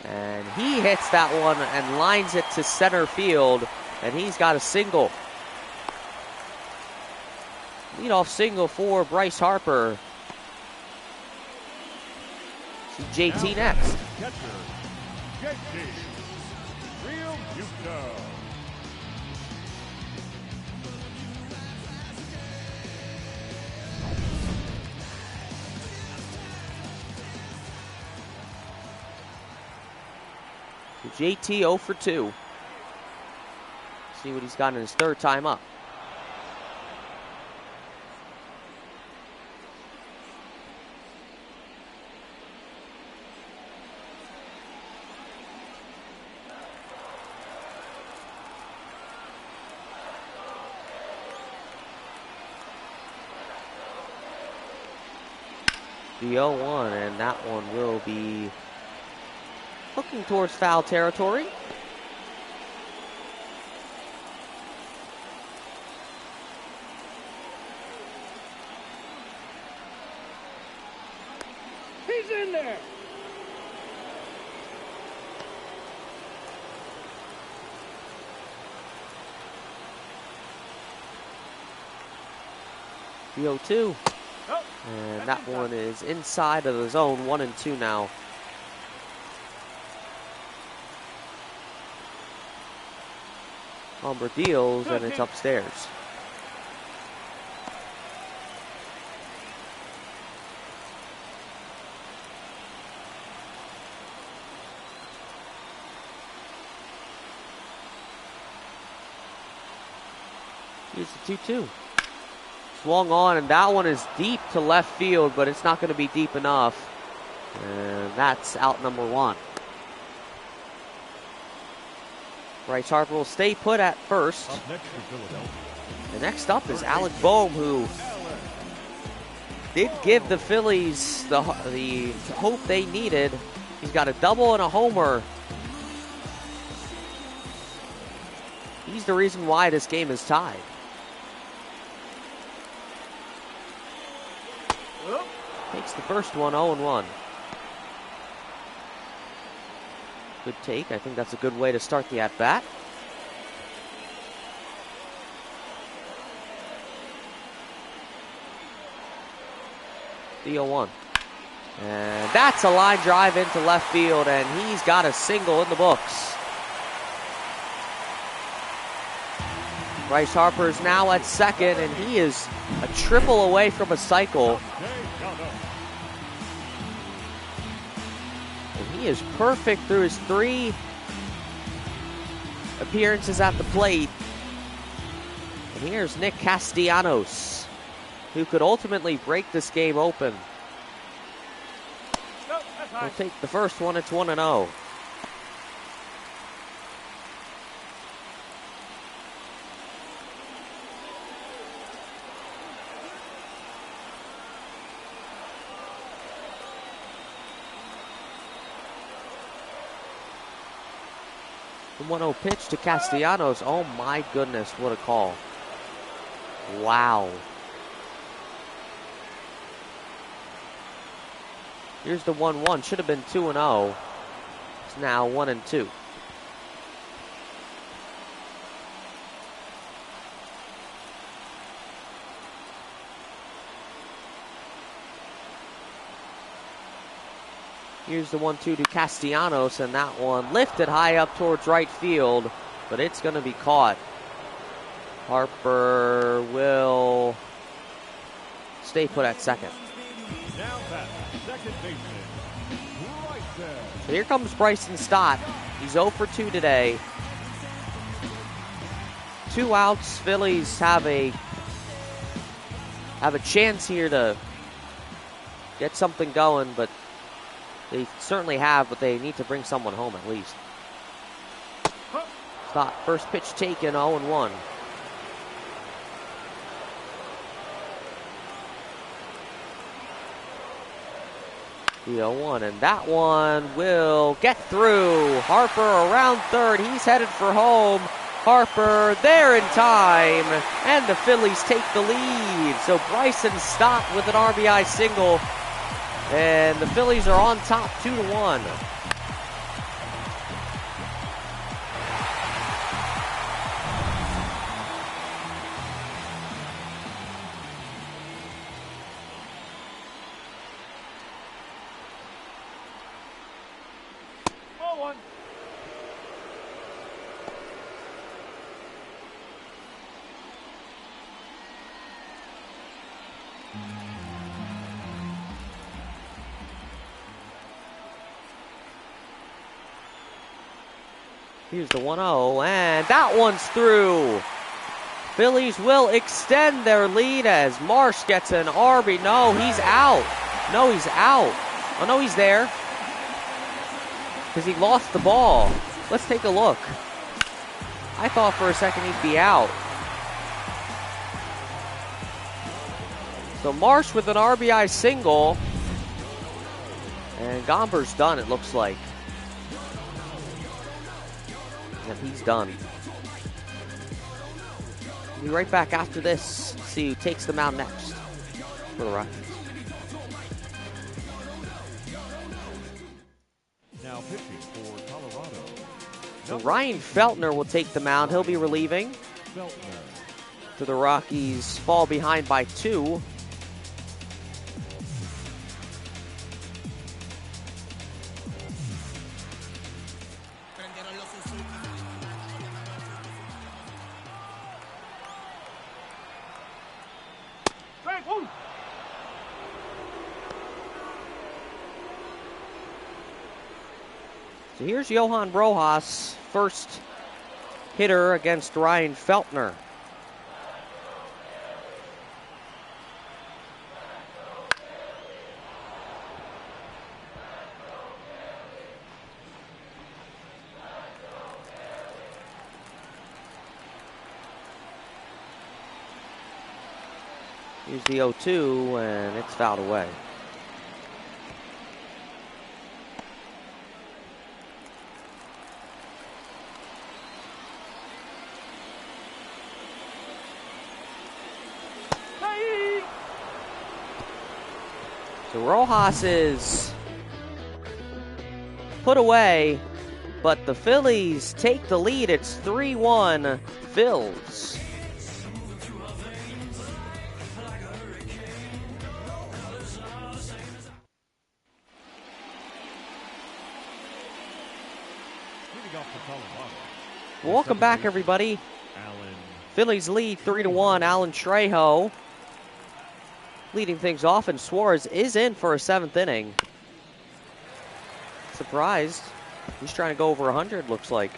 And he hits that one and lines it to center field, and he's got a single. Leadoff single for Bryce Harper. See JT next. JT 0 for 2. See what he's got in his 3rd time up. The 0-1, and that one will be looking towards foul territory. He's in there. The 0-2. And that one is inside of the zone, 1-2 now. Humber deals, and it's upstairs. Here's the 2-2. Swung on, and that one is deep to left field, but it's not going to be deep enough. And that's out number 1. Bryce Harper will stay put at first. Up next for Philadelphia. The next up is Alec Boehm, who did give the Phillies the hope they needed. He's got a double and a homer. He's the reason why this game is tied. Takes the first one, 0-1. Good take. I think that's a good way to start the at-bat. The 0-1. And that's a line drive into left field, and he's got a single in the books. Bryce Harper is now at second, and he is a triple away from a cycle. And he is perfect through his 3 appearances at the plate. And here's Nick Castellanos, who could ultimately break this game open. We'll take the first one. It's 1-0. The 1-0 pitch to Castellanos. Oh my goodness, what a call. Wow. Here's the 1-1. Should have been 2-0. It's now 1-2. Here's the 1-2 to Castellanos, and that one lifted high up towards right field, but it's going to be caught. Harper will stay put at second. Now back, second baseman, Bryson. So here comes Bryson Stott. He's 0 for 2 today. 2 outs. Phillies have a chance here to get something going, but they certainly have, but they need to bring someone home at least. Stott, first pitch taken, 0-1. The 0-1, and that one will get through. Harper around third. He's headed for home. Harper there in time, and the Phillies take the lead. So Bryson Stott with an RBI single, and the Phillies are on top 2-1. Here's the 1-0, and that one's through. Phillies will extend their lead as Marsh gets an RB. No, he's out. No, he's out. Oh, no, he's there. Because he lost the ball. Let's take a look. I thought for a second he'd be out. So Marsh with an RBI single. And Gomber's done, it looks like. And he's done. We'll be right back after this, see who takes them out next for the Rockies. Now pitching for Colorado. So Ryan Feltner will take the mound. He'll be relieving. Feltner. To the Rockies fall behind by 2. Strike one. So here's Johan Rojas, first hitter against Ryan Feltner. Here's the 0-2, and it's fouled away. So Rojas is put away, but the Phillies take the lead. It's 3-1 Phils. Welcome back, everybody. Phillies lead 3-1. Alan Trejo leading things off, and Suarez is in for a 7th inning. Surprised. He's trying to go over 100, looks like.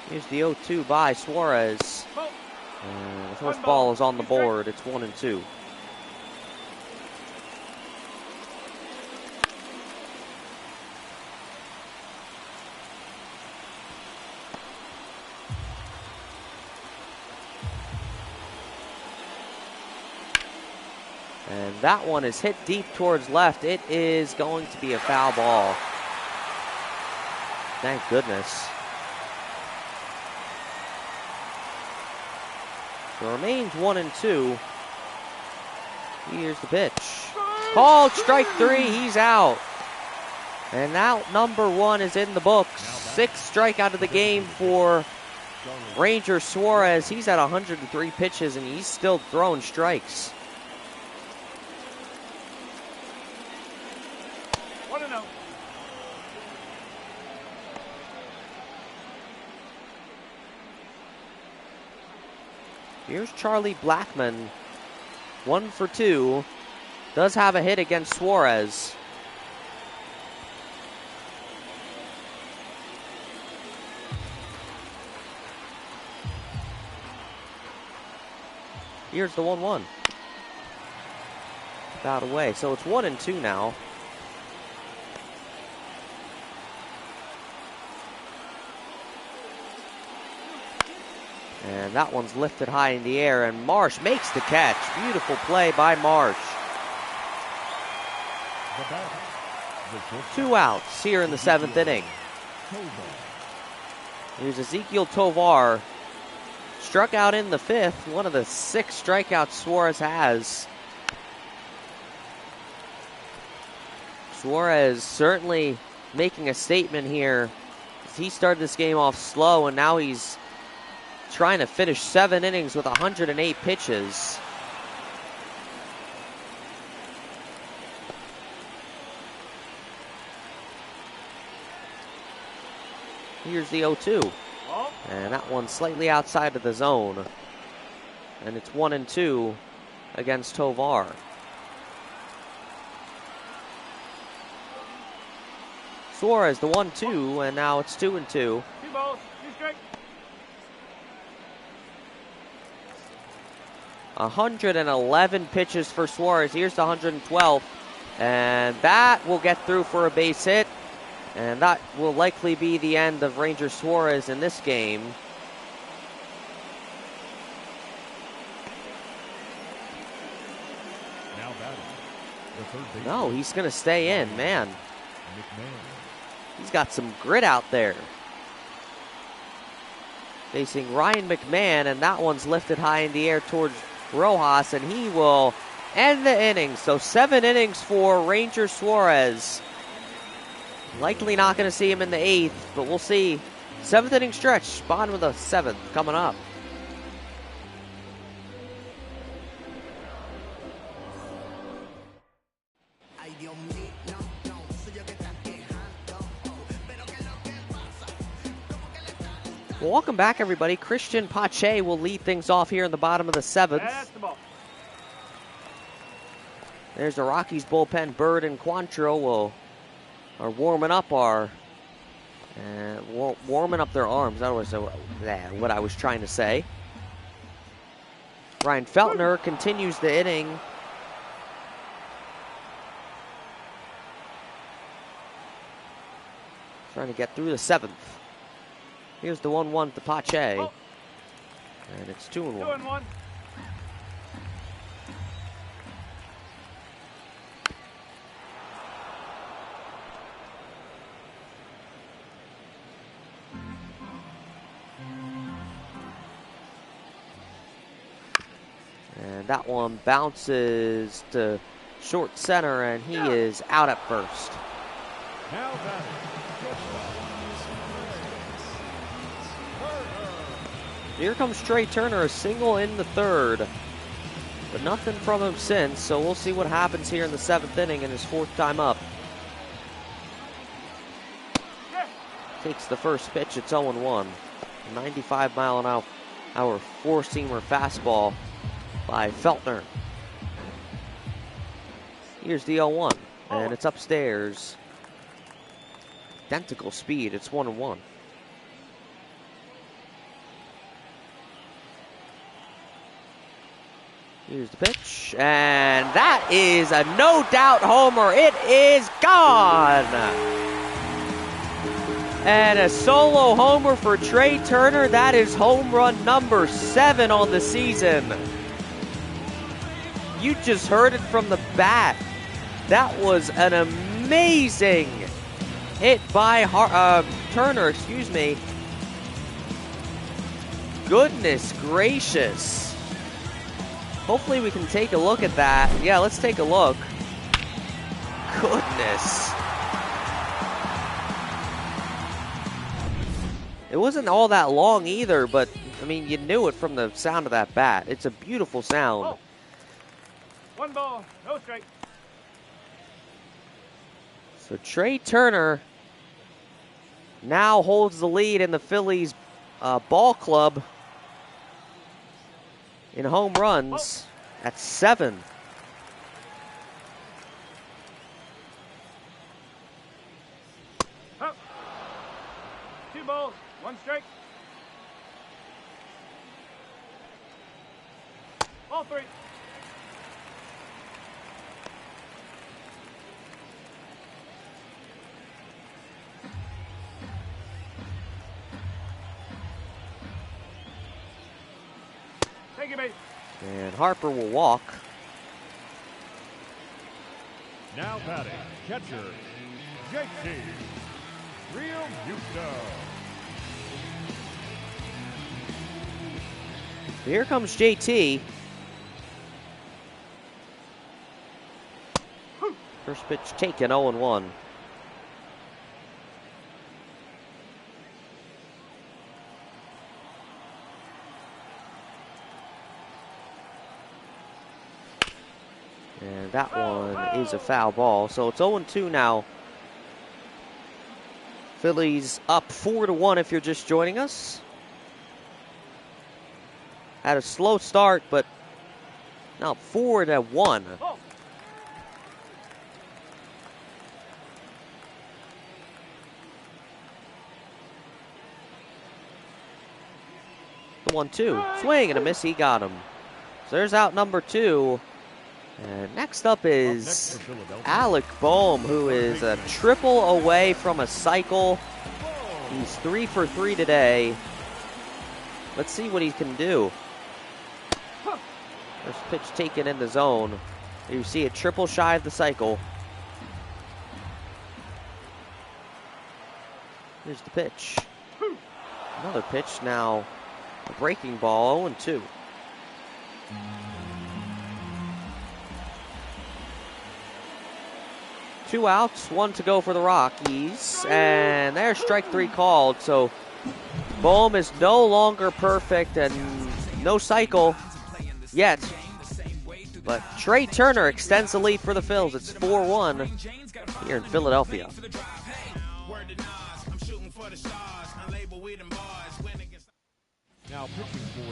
Here's the 0-2 by Suarez. And the first ball is on the board. It's 1-2. And that one is hit deep towards left. It is going to be a foul ball. Thank goodness. So it remains 1-2. Here's the pitch. Called strike 3. He's out. And now number 1 is in the books. 6th strikeout of the game for Ranger Suarez. He's at 103 pitches and he's still throwing strikes. 1-0. Here's Charlie Blackmon, 1 for 2. Does have a hit against Suarez. Here's the 1-1. Fouled away. So it's 1-2 now. And that one's lifted high in the air, and Marsh makes the catch. Beautiful play by Marsh. 2 outs here in the 7th inning. Here's Ezekiel Tovar. Struck out in the 5th, one of the 6 strikeouts Suarez has. Suarez certainly making a statement here. He started this game off slow, and now he's trying to finish 7 innings with 108 pitches. Here's the 0-2. And that one's slightly outside of the zone. And it's 1-2 against Tovar. Suarez, the 1-2, and now it's 2-2. 2 balls, 2 strikes. 111 pitches for Suarez. Here's the 112th. And that will get through for a base hit. And that will likely be the end of Ranger Suarez in this game. Now batting, the third baseman. No, he's going to stay in, man. He's got some grit out there. Facing Ryan McMahon, and that one's lifted high in the air towards Rojas, and he will end the inning. So 7 innings for Ranger Suarez. Likely not going to see him in the 8th, but we'll see. 7th inning stretch, bottom of the 7th coming up. Well, welcome back, everybody. Christian Pache will lead things off here in the bottom of the 7th. There's the Rockies bullpen. Bird and Quantrill are warming up warming up their arms. That was what I was trying to say. Ryan Feltner continues the inning. Trying to get through the 7th. Here's the 1-1 to Pache. And it's 2-1. 2-1. And that one bounces to short center, and he is out at first. Now batting. Here comes Trey Turner, a single in the 3rd. But nothing from him since, so we'll see what happens here in the 7th inning in his 4th time up. Takes the first pitch, it's 0-1. 95-mile-an-hour four-seamer fastball by Feltner. Here's the 0-1, and it's upstairs. Identical speed, it's 1-1. Here's the pitch, and that is a no-doubt homer. It is gone! And a solo homer for Trey Turner. That is home run number 7 on the season. You just heard it from the bat. That was an amazing hit by Turner, excuse me. Goodness gracious. Hopefully we can take a look at that. Yeah, let's take a look. Goodness. It wasn't all that long either, but, I mean, you knew it from the sound of that bat. It's a beautiful sound. Oh. 1 ball, no strike. So Trey Turner now holds the lead in the Phillies ball club in home runs at 7. Up. 2 balls, 1 strike. Ball 3. Take it, base. And Harper will walk. Now batting, catcher, JT Realmuto. Here comes JT. First pitch taken, 0-1. And that one is a foul ball. So it's 0-2 now. Phillies up 4-1 if you're just joining us. Had a slow start, but now 4-1. Oh. The 1-2. Swing and a miss. He got him. So there's out number 2. And next up is Alec Boehm, who is a triple away from a cycle. He's 3 for 3 today. Let's see what he can do. First pitch taken in the zone. You see a triple shy of the cycle. Here's the pitch. Another pitch now. A breaking ball, 0-2. 2 outs, 1 to go for the Rockies. And there's strike 3 called. So Bohm is no longer perfect and no cycle yet. But Trey Turner extends the lead for the Phils. It's 4-1 here in Philadelphia. Now pitching for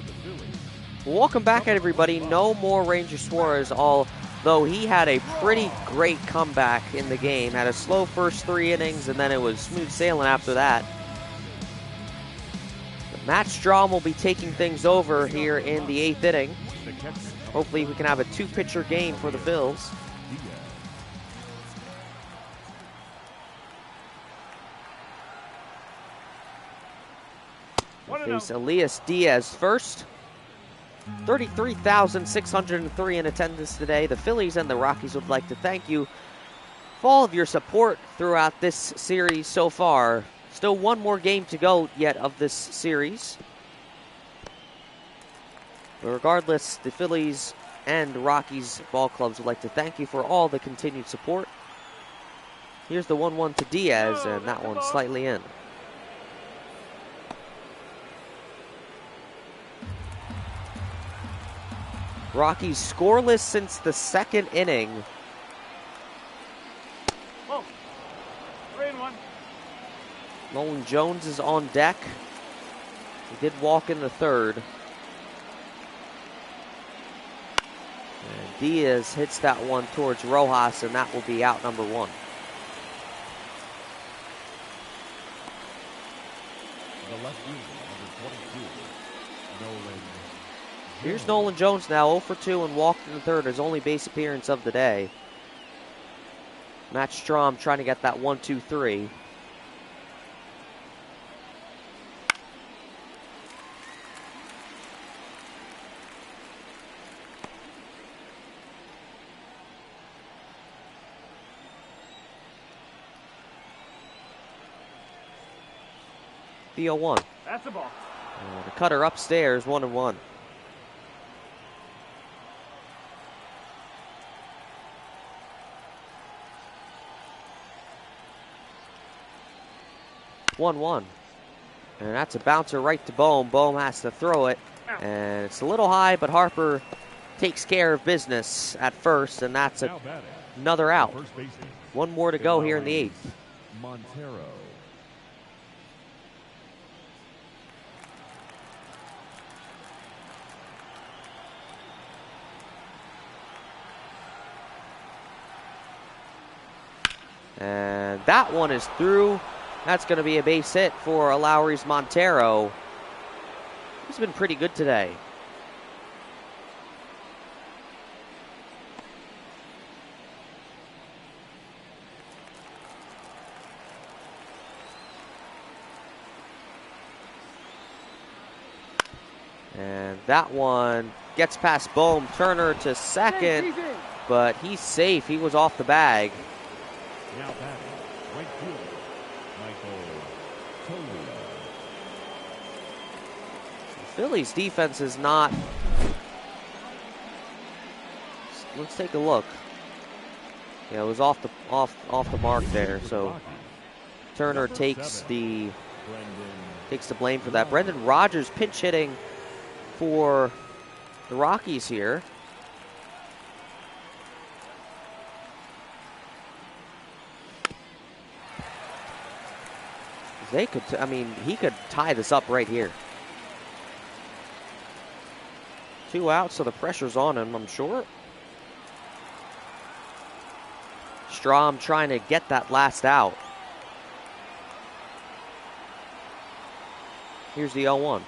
the Phillies. Welcome back, everybody. No more Ranger Suarez, although he had a pretty great comeback in the game. Had a slow first 3 innings, and then it was smooth sailing after that. But Matt Strahm will be taking things over here in the 8th inning. Hopefully we can have a 2-pitcher game for the Phils. Face Elias Diaz first. 33,603 in attendance today. The Phillies and the Rockies would like to thank you for all of your support throughout this series so far. Still 1 more game to go yet of this series. But regardless, the Phillies and Rockies ball clubs would like to thank you for all the continued support. Here's the 1-1 to Diaz, and that one's slightly in. Rockies scoreless since the 2nd inning. Oh, 3-1. Nolan Jones is on deck. He did walk in the 3rd. And Diaz hits that one towards Rojas, and that will be out number 1. The left fielder, number 22, Nolan. Here's Nolan Jones now, 0 for 2 and walked in the 3rd, his only base appearance of the day. Matt Strahm trying to get that 1-2-3. The 0-1. That's the ball. The cutter upstairs, 1-1. And that's a bouncer right to Bohm. Bohm has to throw it, and it's a little high, but Harper takes care of business at first, and that's another out. 1 more to go here in the 8th. Montero. And that one is through. That's going to be a base hit for Lowry's Montero. He's been pretty good today. And that one gets past Bohm. Turner to second, but he's safe. He was off the bag. Now batting, right fielder, Michael. The Phillies defense is not. Let's take a look. Yeah, it was off the mark there. So Turner takes the blame for that. Brendan Rodgers pinch hitting for the Rockies here. They could, he could tie this up right here. 2 outs, so the pressure's on him, I'm sure. Strahm trying to get that last out. Here's the 0-1.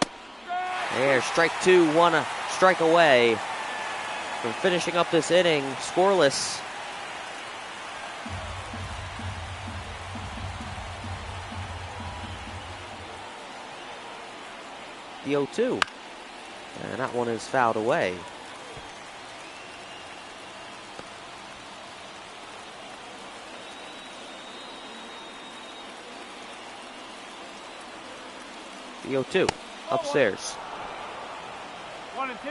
There, strike 2, 1 strike away from finishing up this inning, scoreless. The 0-2. And that one is fouled away. The 0-2. Upstairs. 1 and 2.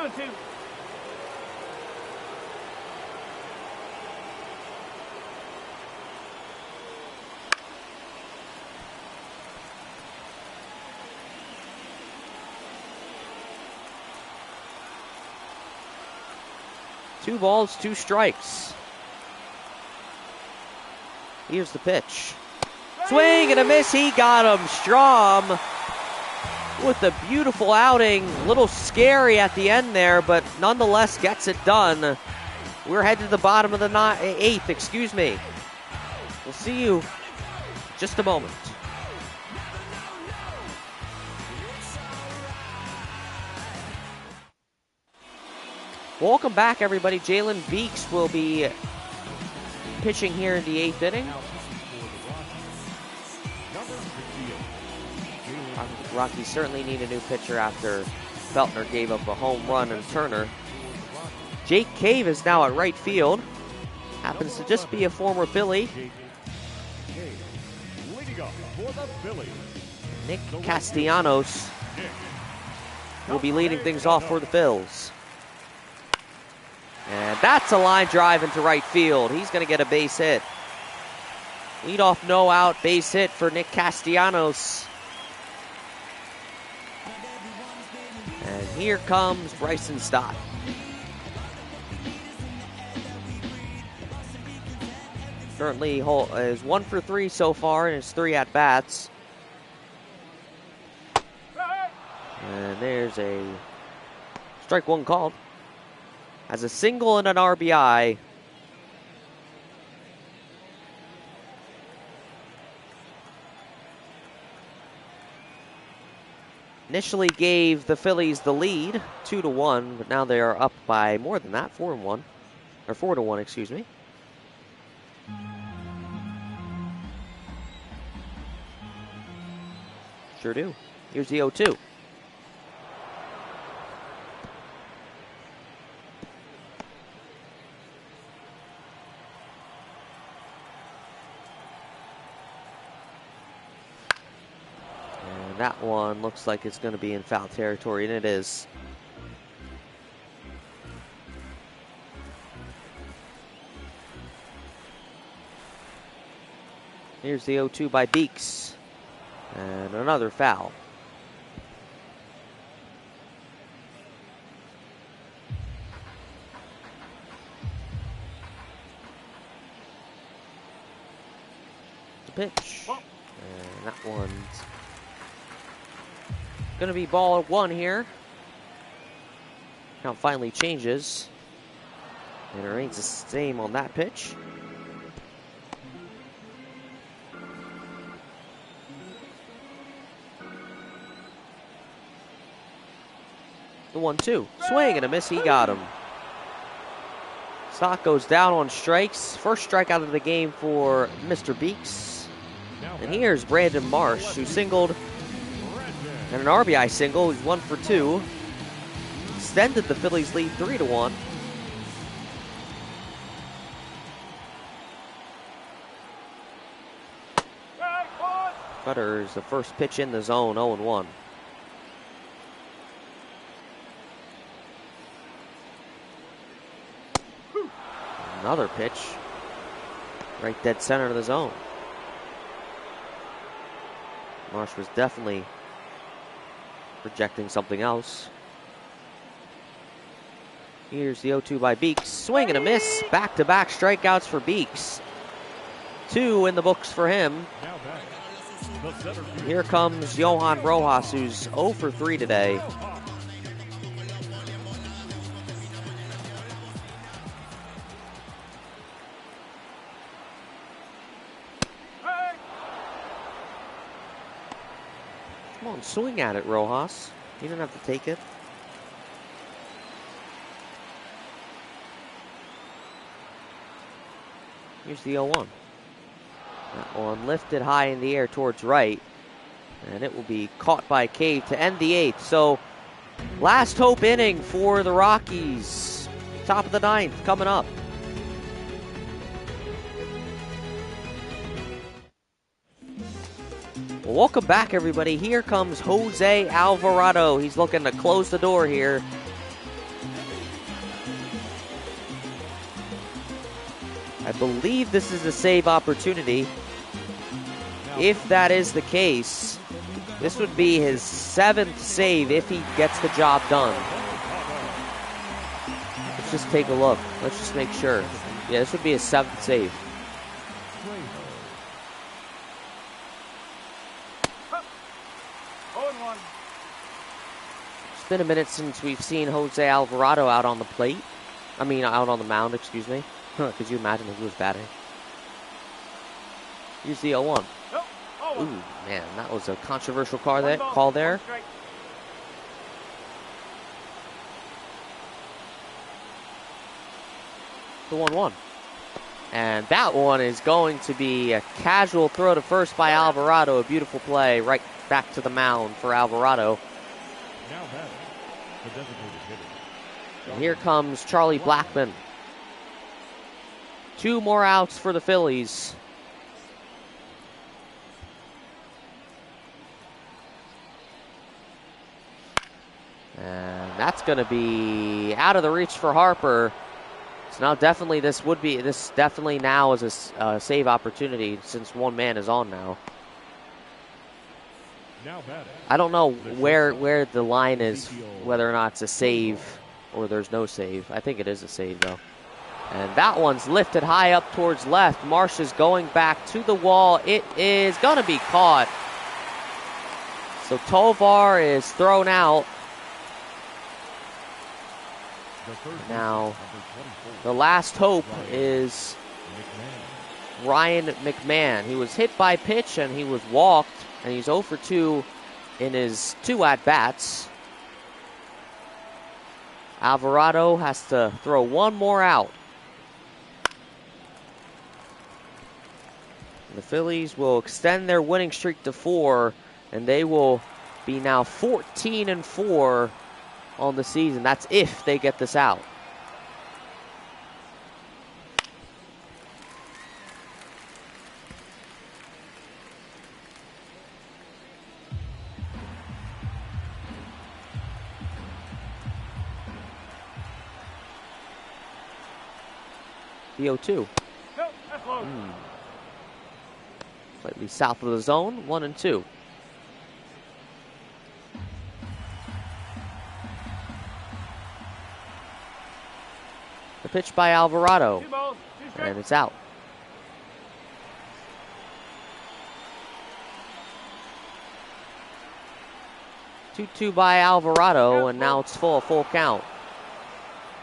2-2. Two balls, two strikes. Here's the pitch. Swing and a miss. He got him. Strom with a beautiful outing. A little scary at the end there, but nonetheless gets it done. We're headed to the bottom of the eighth. Excuse me. We'll see you in just a moment. Welcome back, everybody. Jalen Beeks will be pitching here in the eighth inning. Rockies certainly need a new pitcher after Feltner gave up a home run and Turner. Jake Cave is now at right field. Happens to just be a former Philly. Nick Castellanos will be leading things off for the Phils. And that's a line drive into right field. He's going to get a base hit. Leadoff no out base hit for Nick Castellanos. And here comes Bryson Stott. Currently is 1 for 3 so far in his 3 at-bats. And there's a strike one called. Has a single and an RBI. Initially gave the Phillies the lead, 2-1, but now they are up by more than that, 4-1, or 4-1, excuse me. Sure do. Here's the 0-2. That one looks like it's going to be in foul territory, and it is. Here's the 0-2 by Beeks. And another foul. The pitch. And that one's going to be ball 1 here. Count finally changes. And it remains the same on that pitch. The 1-2. Swing and a miss. He got him. Stock goes down on strikes. First strikeout of the game for Mr. Beeks. And here's Brandon Marsh, who singled. And an RBI single. He's 1 for 2. Extended the Phillies' lead 3-1. Cutters the first pitch in the zone, 0-1. Another pitch. Right dead center of the zone. Marsh was definitely projecting something else. Here's the 0-2 by Beeks. Swing and a miss. Back-to-back strikeouts for Beeks. 2 in the books for him. Here comes Johan Rojas, who's 0 for 3 today. Come on, swing at it, Rojas. You don't have to take it. Here's the 0-1. That one lifted high in the air towards right. And it will be caught by Cave to end the 8th. So, last hope inning for the Rockies. Top of the 9th coming up. Well, welcome back, everybody. Here comes Jose Alvarado. He's looking to close the door here believe this is a save opportunity. If that is the case, this would be his 7th save if he gets the job done. Let's just take a look. Let's just make sure. Yeah, this would be his 7th save. It's been a minute since we've seen Jose Alvarado out on the plate. I mean, out on the mound, excuse me. Could you imagine if he was batting? Here's the 0-1. Ooh, man, that was a controversial call there. The 1-1. And that one is going to be a casual throw to first by Alvarado. A beautiful play right back to the mound for Alvarado. Now batting, the designated hitter. And here comes Charlie Blackmon. 2 more outs for the Phillies. And that's going to be out of the reach for Harper. So now definitely this definitely now is a save opportunity since one man is on now. I don't know where the line is, whether or not it's a save or there's no save. I think it is a save though. And that one's lifted high up towards left. Marsh is going back to the wall. It is going to be caught. So Tovar is thrown out. Now, the last hope is Ryan McMahon. He was hit by pitch and he was walked, and he's 0 for 2 in his 2 at-bats. Alvarado has to throw 1 more out. The Phillies will extend their winning streak to 4, and they will be now 14-4 on the season. That's if they get this out. The 0-2. Slightly south of the zone, 1-2. The pitch by Alvarado, and it's out. Two by Alvarado, and now it's full count.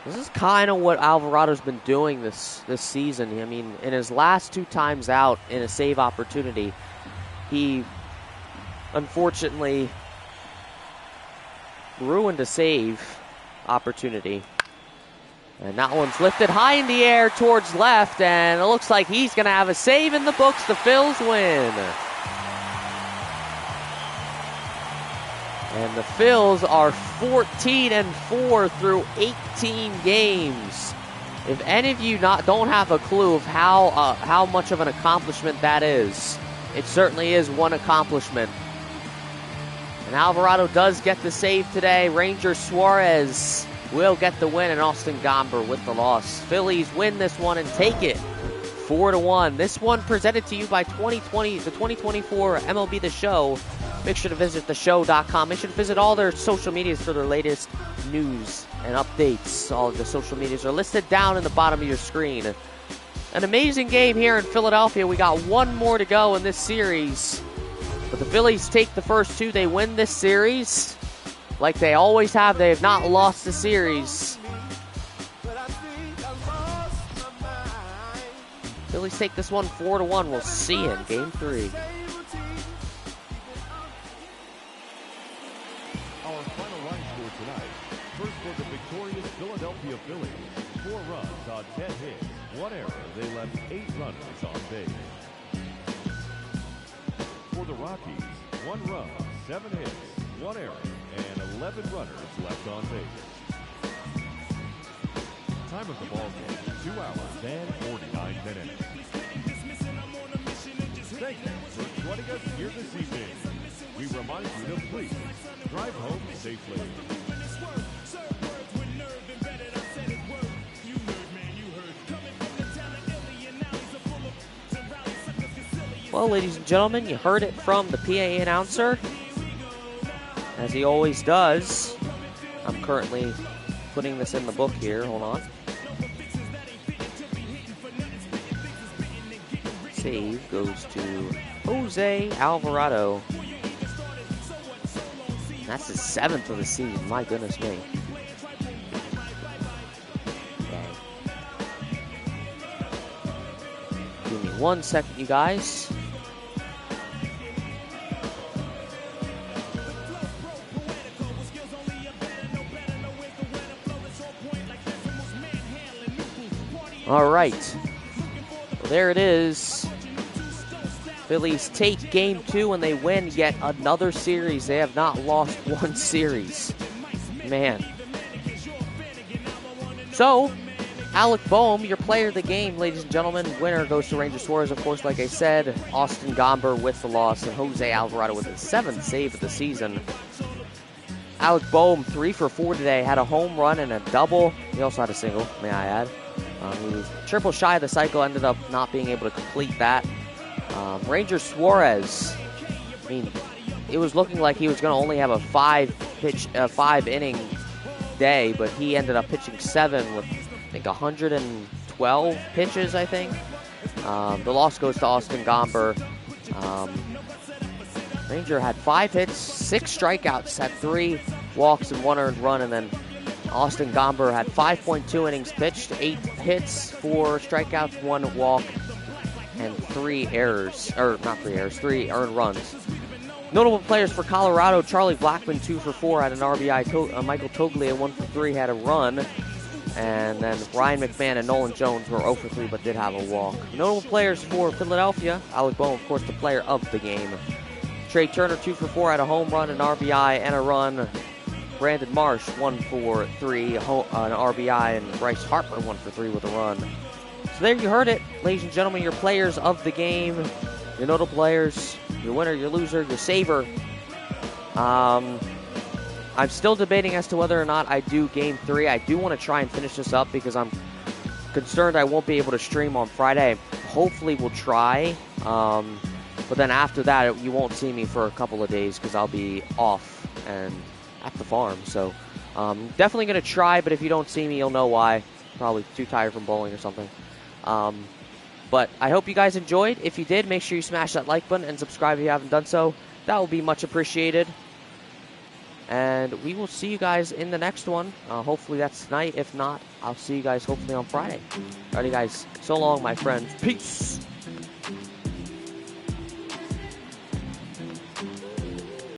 This is kind of what Alvarado's been doing this season. I mean, in his last 2 times out in a save opportunity, he unfortunately ruined a save opportunity. And that one's lifted high in the air towards left, and it looks like he's going to have a save in the books. The Phils win. And the Phils are 14-4 through 18 games. If any of you don't have a clue of how much of an accomplishment that is, it certainly is one accomplishment. And Alvarado does get the save today. Ranger Suarez will get the win, and Austin Gomber with the loss. Phillies win this one and take it 4-1. This one presented to you by the 2024 MLB The Show. Make sure to visit theshow.com. Make sure to visit all their social medias for their latest news and updates. All of the social medias are listed down in the bottom of your screen. An amazing game here in Philadelphia. We got 1 more to go in this series. But the Phillies take the first 2. They win this series like they always have. They have not lost the series. Phillies take this one 4-1. We'll see you in Game 3. Our final line score tonight. First for the victorious Philadelphia Phillies. 4 runs on 10 hits. 1 error. They left 8 runners on base. For the Rockies, 1 run, 7 hits, 1 error, and 11 runners left on base. Time of the ball game, 2 hours and 49 minutes. Thank you for joining us here this evening. We remind you to please drive home safely. Well, ladies and gentlemen, you heard it from the PA announcer, as he always does. I'm currently putting this in the book here. Hold on. Save goes to Jose Alvarado. That's his 7th of the season. My goodness me. Give me 1 second, you guys. All right. Well, there it is. Phillies take game 2 and they win yet another series. They have not lost one series. Man. So, Alec Boehm, your player of the game, ladies and gentlemen. Winner goes to Ranger Suarez, of course, like I said. Austin Gomber with the loss, and Jose Alvarado with his 7th save of the season. Alec Boehm, 3 for 4 today. Had a home run and a double. He also had a single, may I add. He was triple shy of the cycle, ended up not being able to complete that. Ranger Suarez, I mean, it was looking like he was going to only have a 5-inning day, but he ended up pitching 7 with, I think, 112 pitches, I think. The loss goes to Austin Gomber. Ranger had 5 hits, 6 strikeouts, had 3 walks and 1 earned run, and then Austin Gomber had 5.2 innings pitched, 8 hits, 4 strikeouts, 1 walk, and 3 errors. Or, not 3 errors, 3 earned runs. Notable players for Colorado: Charlie Blackmon, 2 for 4, had an RBI. Michael Toglia, 1 for 3, had a run. And then Ryan McMahon and Nolan Jones were 0 for 3, but did have a walk. Notable players for Philadelphia: Alec Boehm, of course, the player of the game. Trey Turner, 2 for 4, had a home run, an RBI, and a run. Brandon Marsh, 1 for 3, an RBI, and Bryce Harper, 1 for 3 with a run. So there you heard it, ladies and gentlemen, your players of the game, your notable players, your winner, your loser, your saver. I'm still debating as to whether or not I do Game 3. I do want to try and finish this up because I'm concerned I won't be able to stream on Friday. Hopefully we'll try, but then after that, you won't see me for a couple of days because I'll be off and at the farm. So definitely going to try, but if you don't see me, you'll know why. Probably too tired from bowling or something. But I hope you guys enjoyed. If you did, make sure you smash that like button and subscribe if you haven't done so. That will be much appreciated. And we will see you guys in the next one. Hopefully that's tonight. If not, I'll see you guys hopefully on Friday. Alrighty guys, so long my friends. Peace.